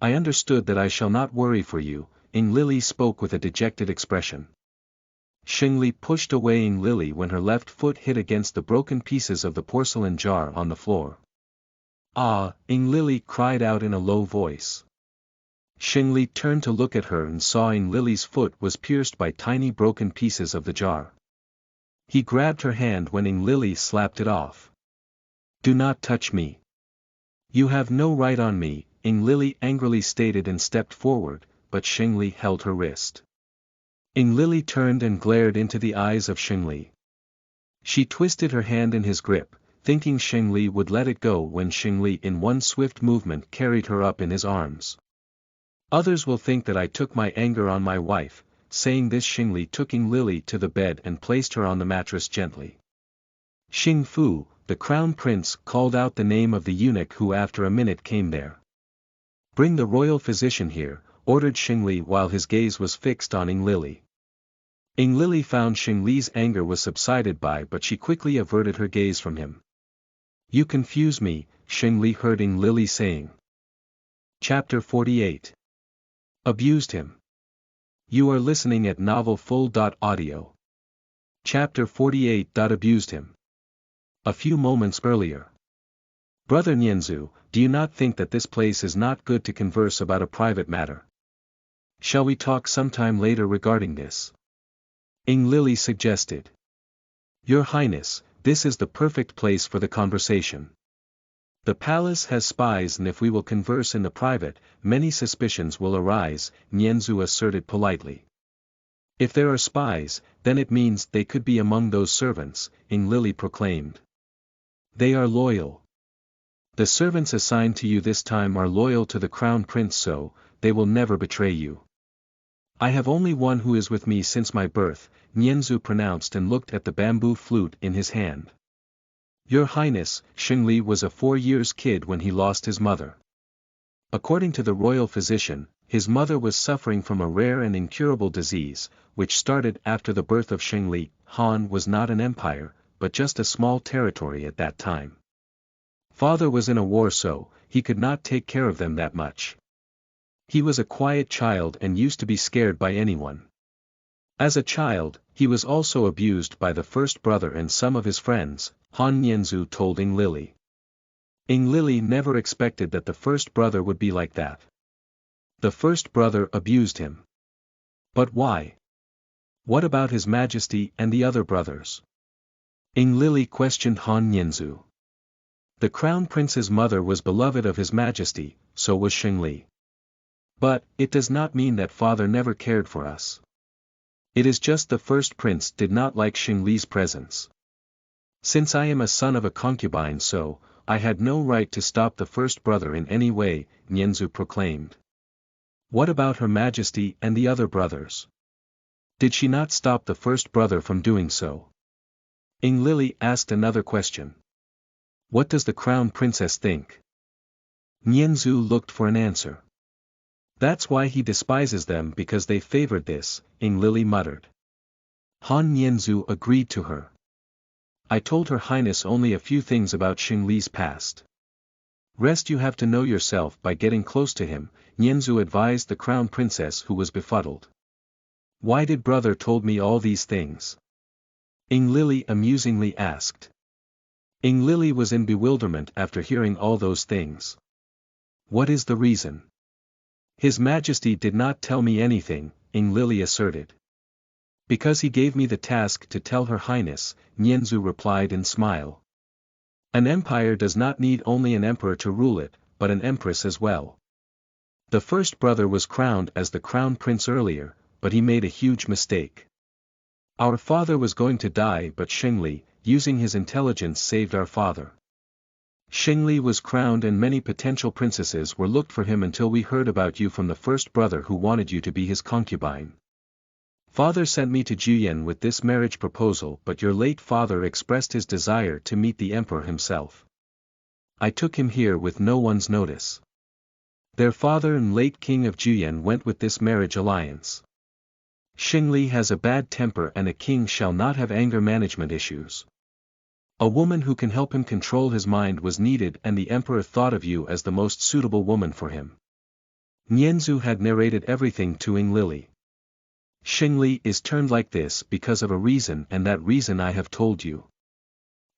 I understood that I shall not worry for you, Ing Lily spoke with a dejected expression. Sheng Li pushed away Ing Lily when her left foot hit against the broken pieces of the porcelain jar on the floor. Ah, Ing Lily cried out in a low voice. Sheng Li turned to look at her and saw Ing Lily's foot was pierced by tiny broken pieces of the jar. He grabbed her hand when Ing Lily slapped it off. Do not touch me. You have no right on me, Ing Lily angrily stated and stepped forward, but Sheng Li held her wrist. Ing Lily turned and glared into the eyes of Sheng Li. She twisted her hand in his grip, thinking Sheng Li would let it go when Sheng Li in one swift movement carried her up in his arms. Others will think that I took my anger on my wife. Saying this, Sheng Li took Ing Lily to the bed and placed her on the mattress gently. Xing Fu, the crown prince, called out the name of the eunuch who after a minute came there. Bring the royal physician here, ordered Sheng Li while his gaze was fixed on Ing Lily. Ing Lily found Sheng Li's anger was subsided by, but she quickly averted her gaze from him. You confuse me, Sheng Li heard Ing Lily saying. Chapter 48. Abused him. You are listening at novelfull.audio. Chapter 48. Abused him. A few moments earlier. Brother Nianzu, do you not think that this place is not good to converse about a private matter? Shall we talk sometime later regarding this? Ing Lily suggested. Your Highness, this is the perfect place for the conversation. The palace has spies, and if we will converse in the private, many suspicions will arise, Nianzu asserted politely. If there are spies, then it means they could be among those servants, Ing Lily proclaimed. They are loyal. The servants assigned to you this time are loyal to the crown prince, so they will never betray you. I have only one who is with me since my birth, Nianzu pronounced and looked at the bamboo flute in his hand. Your Highness, Sheng Li was a 4-year kid when he lost his mother. According to the royal physician, his mother was suffering from a rare and incurable disease, which started after the birth of Sheng Li. Han was not an empire, but just a small territory at that time. Father was in a war, so he could not take care of them that much. He was a quiet child and used to be scared by anyone. As a child, he was also abused by the first brother and some of his friends, Han Nianzu told Ing Lily. Ing Lily never expected that the first brother would be like that. The first brother abused him. But why? What about His Majesty and the other brothers? Ing Lily questioned Han Nianzu. The crown prince's mother was beloved of His Majesty, so was Sheng Li. But it does not mean that father never cared for us. It is just the first prince did not like Sheng Li's presence. Since I am a son of a concubine, so I had no right to stop the first brother in any way, Nianzu proclaimed. What about Her Majesty and the other brothers? Did she not stop the first brother from doing so? Ing Lily asked another question. What does the crown princess think? Nianzu looked for an answer. That's why he despises them, because they favored this, Ing Lily muttered. Han Nianzu agreed to her. I told Her Highness only a few things about Sheng Li's past. Rest you have to know yourself by getting close to him, Nianzu advised the crown princess, who was befuddled. Why did brother told me all these things? Ing Lily amusingly asked. Ing Lily was in bewilderment after hearing all those things. What is the reason? His Majesty did not tell me anything, Ing Lily asserted. Because he gave me the task to tell Her Highness, Nianzu replied and smiled. An empire does not need only an emperor to rule it, but an empress as well. The first brother was crowned as the crown prince earlier, but he made a huge mistake. Our father was going to die, but Sheng Li, using his intelligence, saved our father. Xingli was crowned and many potential princesses were looked for him until we heard about you from the first brother who wanted you to be his concubine. Father sent me to Juyin with this marriage proposal, but your late father expressed his desire to meet the emperor himself. I took him here with no one's notice. Their father and late king of Juyin went with this marriage alliance. Xingli has a bad temper and a king shall not have anger management issues. A woman who can help him control his mind was needed and the emperor thought of you as the most suitable woman for him. Nianzhu had narrated everything to Lily. Xingli is turned like this because of a reason and that reason I have told you.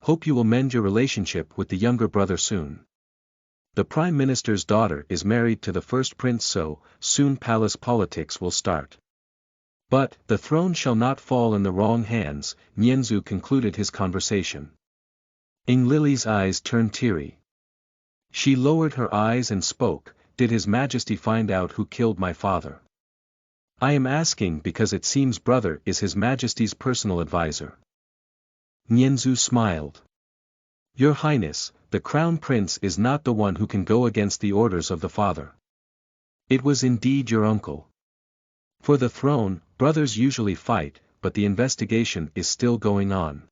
Hope you will mend your relationship with the younger brother soon. The Prime Minister's daughter is married to the first prince, so soon palace politics will start. But the throne shall not fall in the wrong hands, Nianzhu concluded his conversation. Lily's eyes turned teary. She lowered her eyes and spoke, "Did His Majesty find out who killed my father?" "I am asking because it seems brother is His Majesty's personal advisor." Nianzhu smiled. "Your Highness, the Crown Prince is not the one who can go against the orders of the father. It was indeed your uncle. For the throne, brothers usually fight, but the investigation is still going on.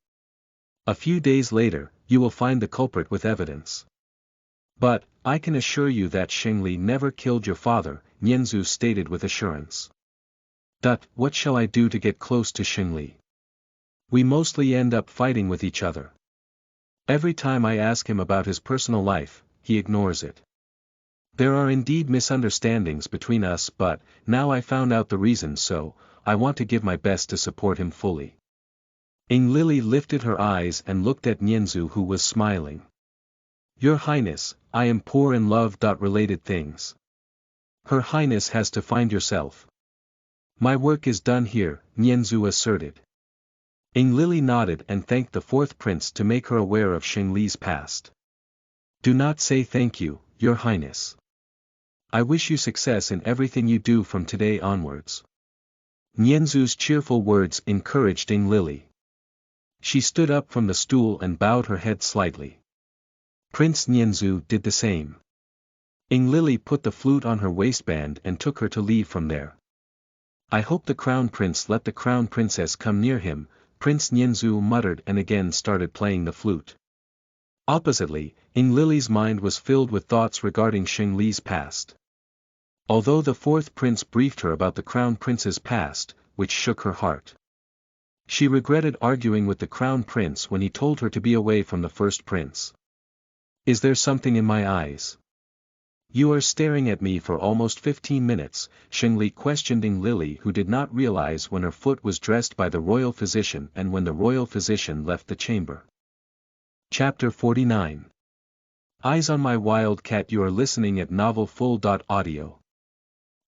A few days later, you will find the culprit with evidence. But, I can assure you that Xingli never killed your father," Nianzhu stated with assurance. What shall I do to get close to Xingli? We mostly end up fighting with each other. Every time I ask him about his personal life, he ignores it. There are indeed misunderstandings between us, but now I found out the reason, so I want to give my best to support him fully." Lily lifted her eyes and looked at Nianzhu, who was smiling. "Your Highness, I am poor and love related things. Her Highness has to find yourself." "My work is done here," Nianzhu asserted. Lily nodded and thanked the fourth prince to make her aware of Xingli's past. "Do not say thank you, Your Highness. I wish you success in everything you do from today onwards." Nianzhu's cheerful words encouraged Lily. She stood up from the stool and bowed her head slightly. Prince Nianzhu did the same. Lily put the flute on her waistband and took her to leave from there. "I hope the Crown Prince let the Crown Princess come near him," Prince Nianzhu muttered and again started playing the flute. Oppositely, Lily's mind was filled with thoughts regarding Xingli's past. Although the fourth prince briefed her about the Crown Prince's past, which shook her heart. She regretted arguing with the Crown Prince when he told her to be away from the first prince. "Is there something in my eyes? You are staring at me for almost 15 minutes, Xingli questioned Lily, who did not realize when her foot was dressed by the royal physician and when the royal physician left the chamber. Chapter 49. Eyes on My Wild Cat. You are listening at novelfull.audio.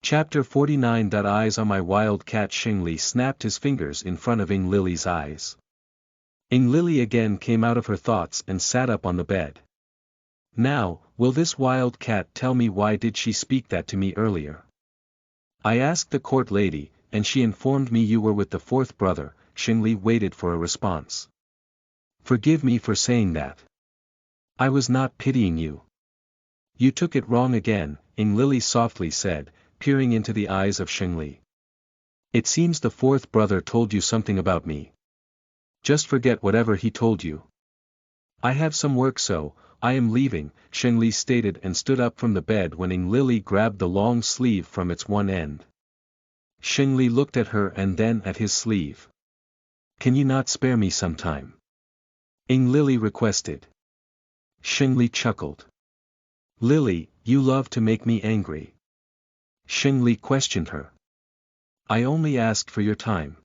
Chapter 49. Eyes on My Wild Cat. Xingli snapped his fingers in front of Lily's eyes. Lily again came out of her thoughts and sat up on the bed. "Now, will this wild cat tell me why did she speak that to me earlier? I asked the court lady, and she informed me you were with the fourth brother." Xingli waited for a response. "Forgive me for saying that. I was not pitying you. You took it wrong again," Lily softly said, peering into the eyes of Xingli. "It seems the fourth brother told you something about me. Just forget whatever he told you. I have some work, so I am leaving," Xingli stated and stood up from the bed when Lily grabbed the long sleeve from its one end. Xingli looked at her and then at his sleeve. "Can you not spare me some time?" Lily requested. Xingli chuckled. "Lily, you love to make me angry." Xingli questioned her. "I only asked for your time.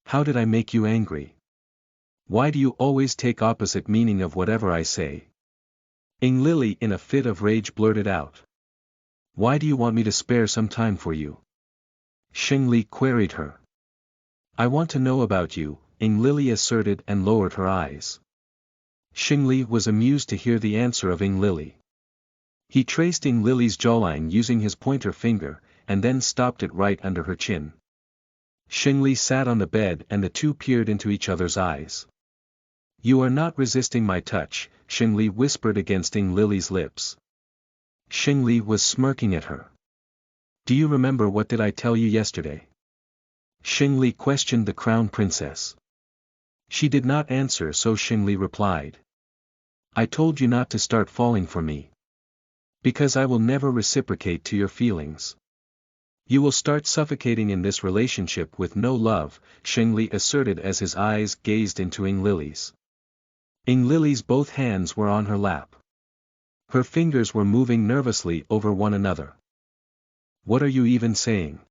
How did I make you angry? Why do you always take opposite meaning of whatever I say?" Lily in a fit of rage blurted out. "Why do you want me to spare some time for you?" Xingli queried her. "I want to know about you," Lily asserted and lowered her eyes. Xingli was amused to hear the answer of Lily. He traced Lily's jawline using his pointer finger, and then stopped it right under her chin. Xingli sat on the bed and the two peered into each other's eyes. "You are not resisting my touch," Xing whispered against Ying Lily's lips. Xing was smirking at her. Do you remember what did I tell you yesterday? Xing questioned the crown princess. She did not answer, so Xing replied. I told you not to start falling for me. Because I will never reciprocate to your feelings. You will start suffocating in this relationship with no love, Xing asserted as his eyes gazed into Ying Lily's. Ying Lily's both hands were on her lap. Her fingers were moving nervously over one another. What are you even saying?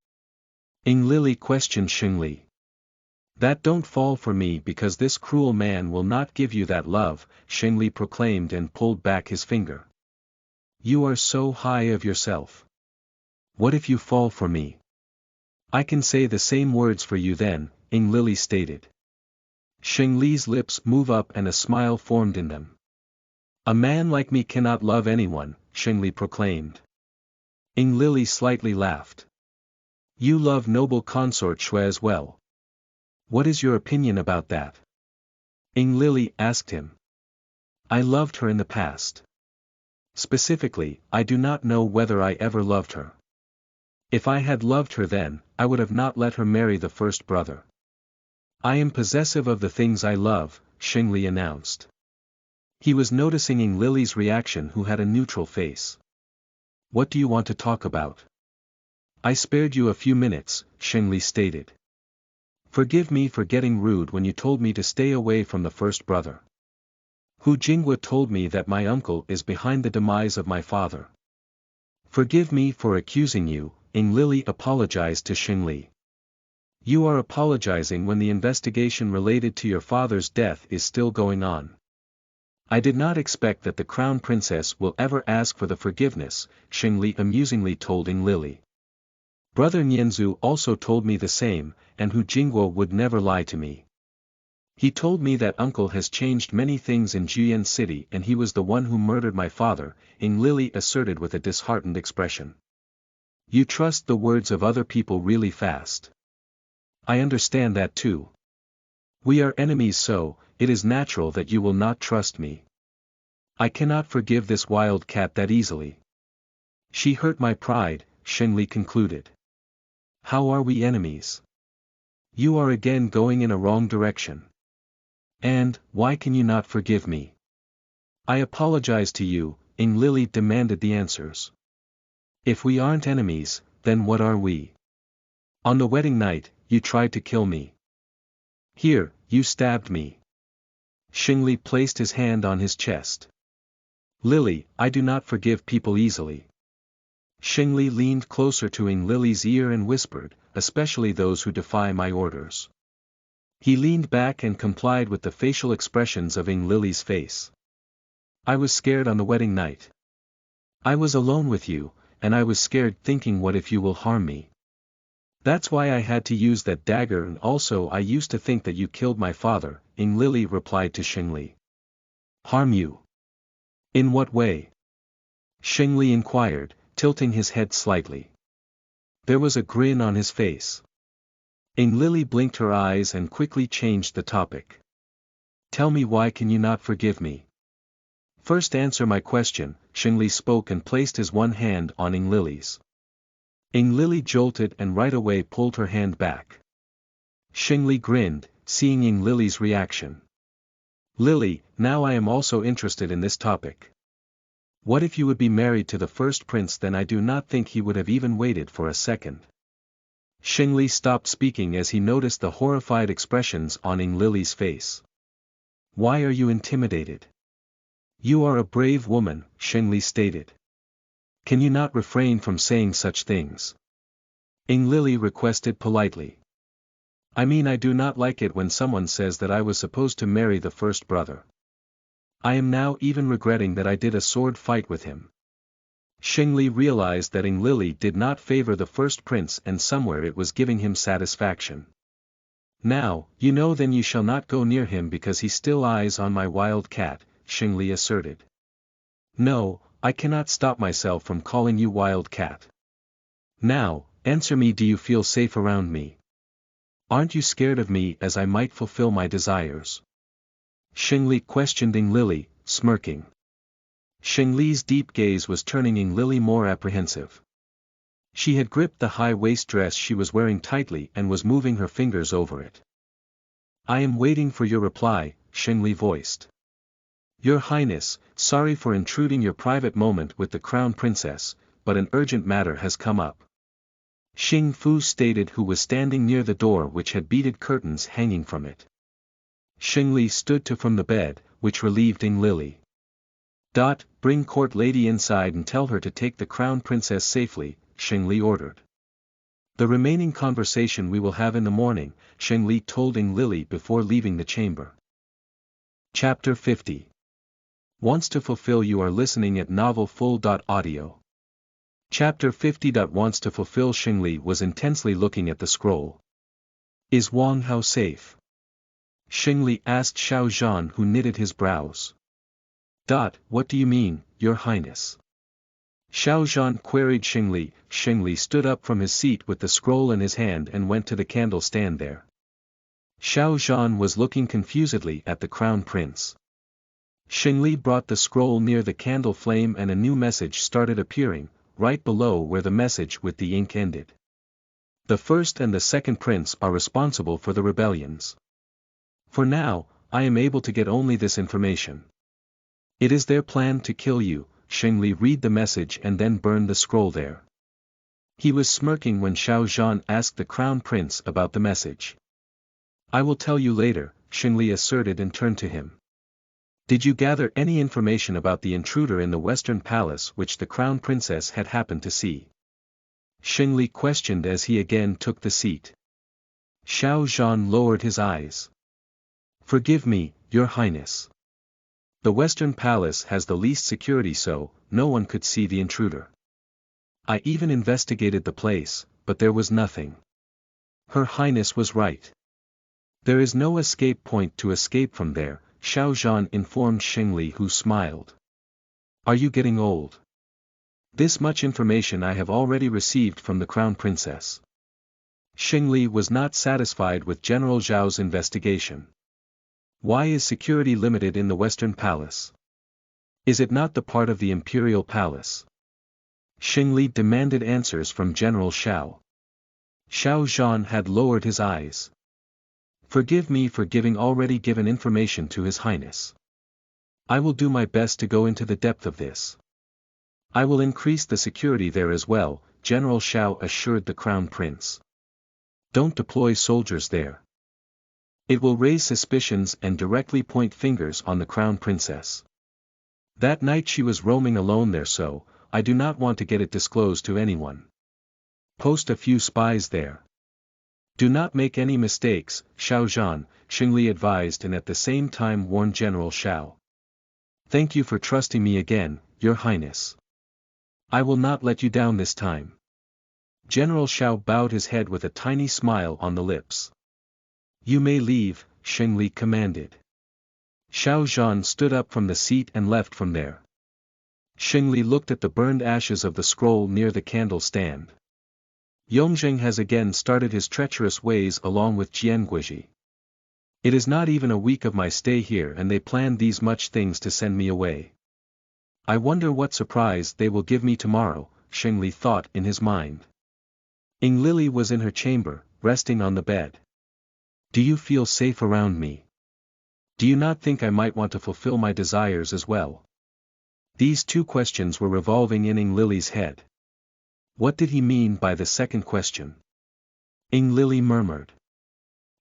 Ying Lily questioned Xing. That don't fall for me because this cruel man will not give you that love, Xing proclaimed and pulled back his finger. You are so high of yourself. What if you fall for me? I can say the same words for you then, Ying Lily stated. Xing lips moved up and a smile formed in them. A man like me cannot love anyone, Xing proclaimed. Ying Lily slightly laughed. You love noble consort Shui as well. What is your opinion about that? Ying Lily asked him. I loved her in the past. Specifically, I do not know whether I ever loved her. If I had loved her then, I would have not let her marry the first brother. I am possessive of the things I love, Xing announced. He was noticing Ying Lily's reaction, who had a neutral face. What do you want to talk about? I spared you a few minutes, Xing stated. Forgive me for getting rude when you told me to stay away from the first brother. Hu Jinghua told me that my uncle is behind the demise of my father. Forgive me for accusing you, Ying Lily apologized to Xing. You are apologizing when the investigation related to your father's death is still going on. I did not expect that the crown princess will ever ask for the forgiveness, Xing amusingly told Ying Lily. Brother Nianzu also told me the same, and Hu Jinghua would never lie to me. He told me that uncle has changed many things in Juyan City and he was the one who murdered my father, Ying Lily asserted with a disheartened expression. You trust the words of other people really fast. I understand that too. We are enemies, so it is natural that you will not trust me. I cannot forgive this wild cat that easily. She hurt my pride, Xing concluded. How are we enemies? You are again going in a wrong direction. And, why can you not forgive me? I apologize to you, Ying Lily demanded the answers. If we aren't enemies, then what are we? On the wedding night, you tried to kill me. Here, you stabbed me. Xing placed his hand on his chest. Lily, I do not forgive people easily. Xing leaned closer to Ying Lily's ear and whispered, especially those who defy my orders. He leaned back and complied with the facial expressions of Ying Lily's face. I was scared on the wedding night. I was alone with you, and I was scared thinking what if you will harm me. That's why I had to use that dagger, and also I used to think that you killed my father, Ying Lily replied to Xing. Harm you? In what way? Xing inquired, tilting his head slightly. There was a grin on his face. Ying Lily blinked her eyes and quickly changed the topic. Tell me, why can you not forgive me? First answer my question, Xing spoke and placed his one hand on Ying Lily's. Ying Lily jolted and right away pulled her hand back. Xing grinned, seeing Ying Lily's reaction. Lily, now I am also interested in this topic. What if you would be married to the first prince? Then I do not think he would have even waited for a second. Xing stopped speaking as he noticed the horrified expressions on Ying Lily's face. Why are you intimidated? You are a brave woman, Xing stated. Can you not refrain from saying such things? Ying Lily requested politely. I mean, I do not like it when someone says that I was supposed to marry the first brother. I am now even regretting that I did a sword fight with him. Xing realized that Ying Lily did not favor the first prince and somewhere it was giving him satisfaction. Now, you know, then you shall not go near him because he still eyes on my wild cat, Xing asserted. No, I cannot stop myself from calling you wild cat. Now, answer me, do you feel safe around me? Aren't you scared of me as I might fulfill my desires? Xing questioned Ying Lily, smirking. Sheng Li's deep gaze was turning Ying Lili more apprehensive. She had gripped the high-waist dress she was wearing tightly and was moving her fingers over it. "I am waiting for your reply," Sheng Li voiced. "Your Highness, sorry for intruding your private moment with the Crown Princess, but an urgent matter has come up," Xing Fu stated, who was standing near the door which had beaded curtains hanging from it. Sheng Li stood from the bed, which relieved Ying Lili. "Bring court lady inside and tell her to take the Crown Princess safely," Sheng Li ordered. "The remaining conversation we will have in the morning," Sheng Li told Ying Lili before leaving the chamber. Chapter 50. Wants to fulfill. You are listening at novelfull.audio. Chapter 50. Wants to fulfill. Sheng Li was intensely looking at the scroll. "Is Wang Hao safe?" Sheng Li asked Xiao Zhan, who knitted his brows. "What do you mean, Your Highness?" Xiao Zhan queried Sheng Li. Sheng Li stood up from his seat with the scroll in his hand and went to the candle stand there. Xiao Zhan was looking confusedly at the Crown Prince. Sheng Li brought the scroll near the candle flame and a new message started appearing, right below where the message with the ink ended. "The first and the second prince are responsible for the rebellions. For now, I am able to get only this information. It is their plan to kill you." Sheng Li read the message and then burned the scroll there. He was smirking when Xiao Zhan asked the Crown Prince about the message. "I will tell you later," Sheng Li asserted and turned to him. "Did you gather any information about the intruder in the Western Palace which the Crown Princess had happened to see?" Sheng Li questioned as he again took the seat. Xiao Zhan lowered his eyes. "Forgive me, Your Highness. The Western Palace has the least security, so no one could see the intruder. I even investigated the place, but there was nothing." Her Highness was right. "There is no escape point to escape from there," Xiao Zhan informed Sheng Li, who smiled. "Are you getting old? This much information I have already received from the Crown Princess." Sheng Li was not satisfied with General Zhao's investigation. "Why is security limited in the Western Palace? Is it not the part of the Imperial Palace?" Sheng Li demanded answers from General Xiao. Xiao Zhan had lowered his eyes. "Forgive me for giving already given information to His Highness. I will do my best to go into the depth of this. I will increase the security there as well," General Xiao assured the Crown Prince. "Don't deploy soldiers there. It will raise suspicions and directly point fingers on the Crown Princess. That night she was roaming alone there, so I do not want to get it disclosed to anyone. Post a few spies there. Do not make any mistakes," Xiao Zhan, Sheng Li advised and at the same time warned General Xiao. "Thank you for trusting me again, Your Highness. I will not let you down this time." General Xiao bowed his head with a tiny smile on the lips. "You may leave," Sheng Li commanded. Xiao Zhan stood up from the seat and left from there. Sheng Li looked at the burned ashes of the scroll near the candle stand. "Yongzheng has again started his treacherous ways along with Jian Guizhi. It is not even a week of my stay here and they planned these much things to send me away. I wonder what surprise they will give me tomorrow," Sheng Li thought in his mind. Ying Lili was in her chamber, resting on the bed. "Do you feel safe around me? Do you not think I might want to fulfill my desires as well?" These two questions were revolving in Ying Lili's head. What did he mean by the second question? Ying Lili murmured.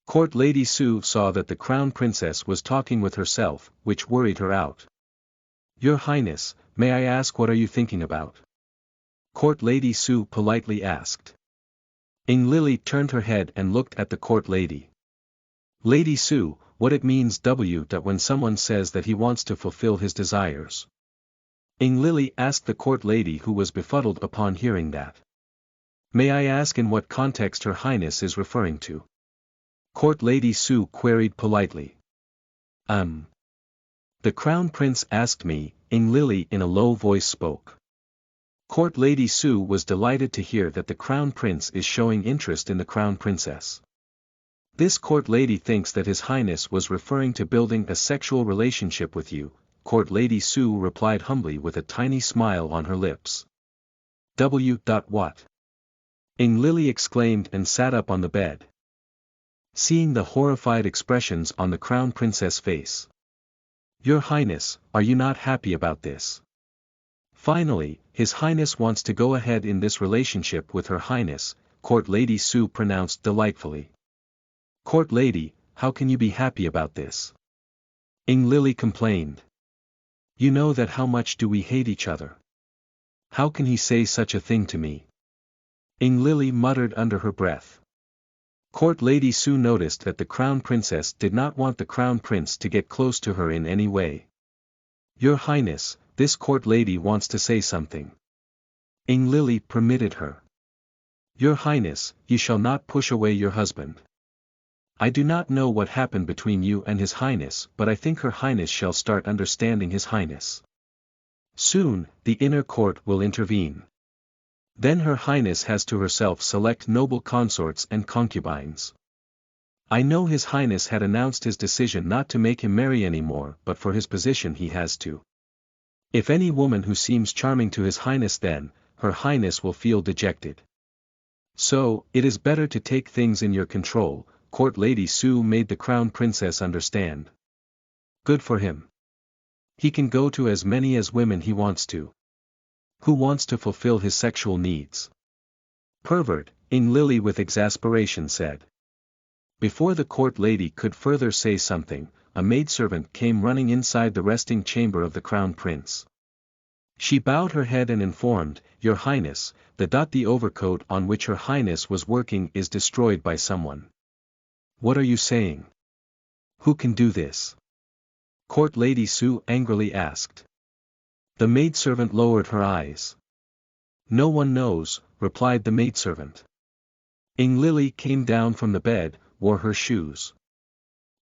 Court Lady Su saw that the Crown Princess was talking with herself, which worried her out. "Your Highness, may I ask what are you thinking about?" Court Lady Su politely asked. Ying Lili turned her head and looked at the court lady. "Lady Su, what it means when someone says that he wants to fulfill his desires?" Ying Lili asked the court lady, who was befuddled upon hearing that. "May I ask in what context Her Highness is referring to?" Court Lady Su queried politely. The Crown Prince asked me," Ying Lili in a low voice spoke. Court Lady Su was delighted to hear that the Crown Prince is showing interest in the Crown Princess. "This court lady thinks that His Highness was referring to building a sexual relationship with you," Court Lady Sue replied humbly with a tiny smile on her lips. What? Ing Lily exclaimed and sat up on the bed. Seeing the horrified expressions on the Crown Princess' face. Your Highness, are you not happy about this? Finally, His Highness wants to go ahead in this relationship with Her Highness, Court Lady Sue pronounced delightfully. Court Lady, how can you be happy about this? Ing Lily complained. You know that how much do we hate each other. How can he say such a thing to me? Ing Lily muttered under her breath. Court Lady Sue noticed that the Crown Princess did not want the Crown Prince to get close to her in any way. Your Highness, this Court Lady wants to say something. Ing Lily permitted her. Your Highness, you shall not push away your husband. I do not know what happened between you and His Highness, but I think Her Highness shall start understanding His Highness. Soon, the inner court will intervene. Then Her Highness has to herself select noble consorts and concubines. I know His Highness had announced his decision not to make him marry anymore, but for his position he has to. If any woman who seems charming to His Highness, then Her Highness will feel dejected. So, it is better to take things in your control, Court Lady Sue made the Crown Princess understand. Good for him. He can go to as many as women he wants to. Who wants to fulfill his sexual needs? Pervert, Ing Lily with exasperation said. Before the court lady could further say something, a maidservant came running inside the resting chamber of the Crown Prince. She bowed her head and informed, Your Highness, the overcoat on which Her Highness was working is destroyed by someone. What are you saying? Who can do this? Court Lady Sue angrily asked. The maidservant lowered her eyes. No one knows, replied the maidservant. Ing Lily came down from the bed, wore her shoes.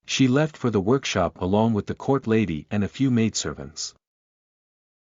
She left for the workshop along with the court lady and a few maidservants.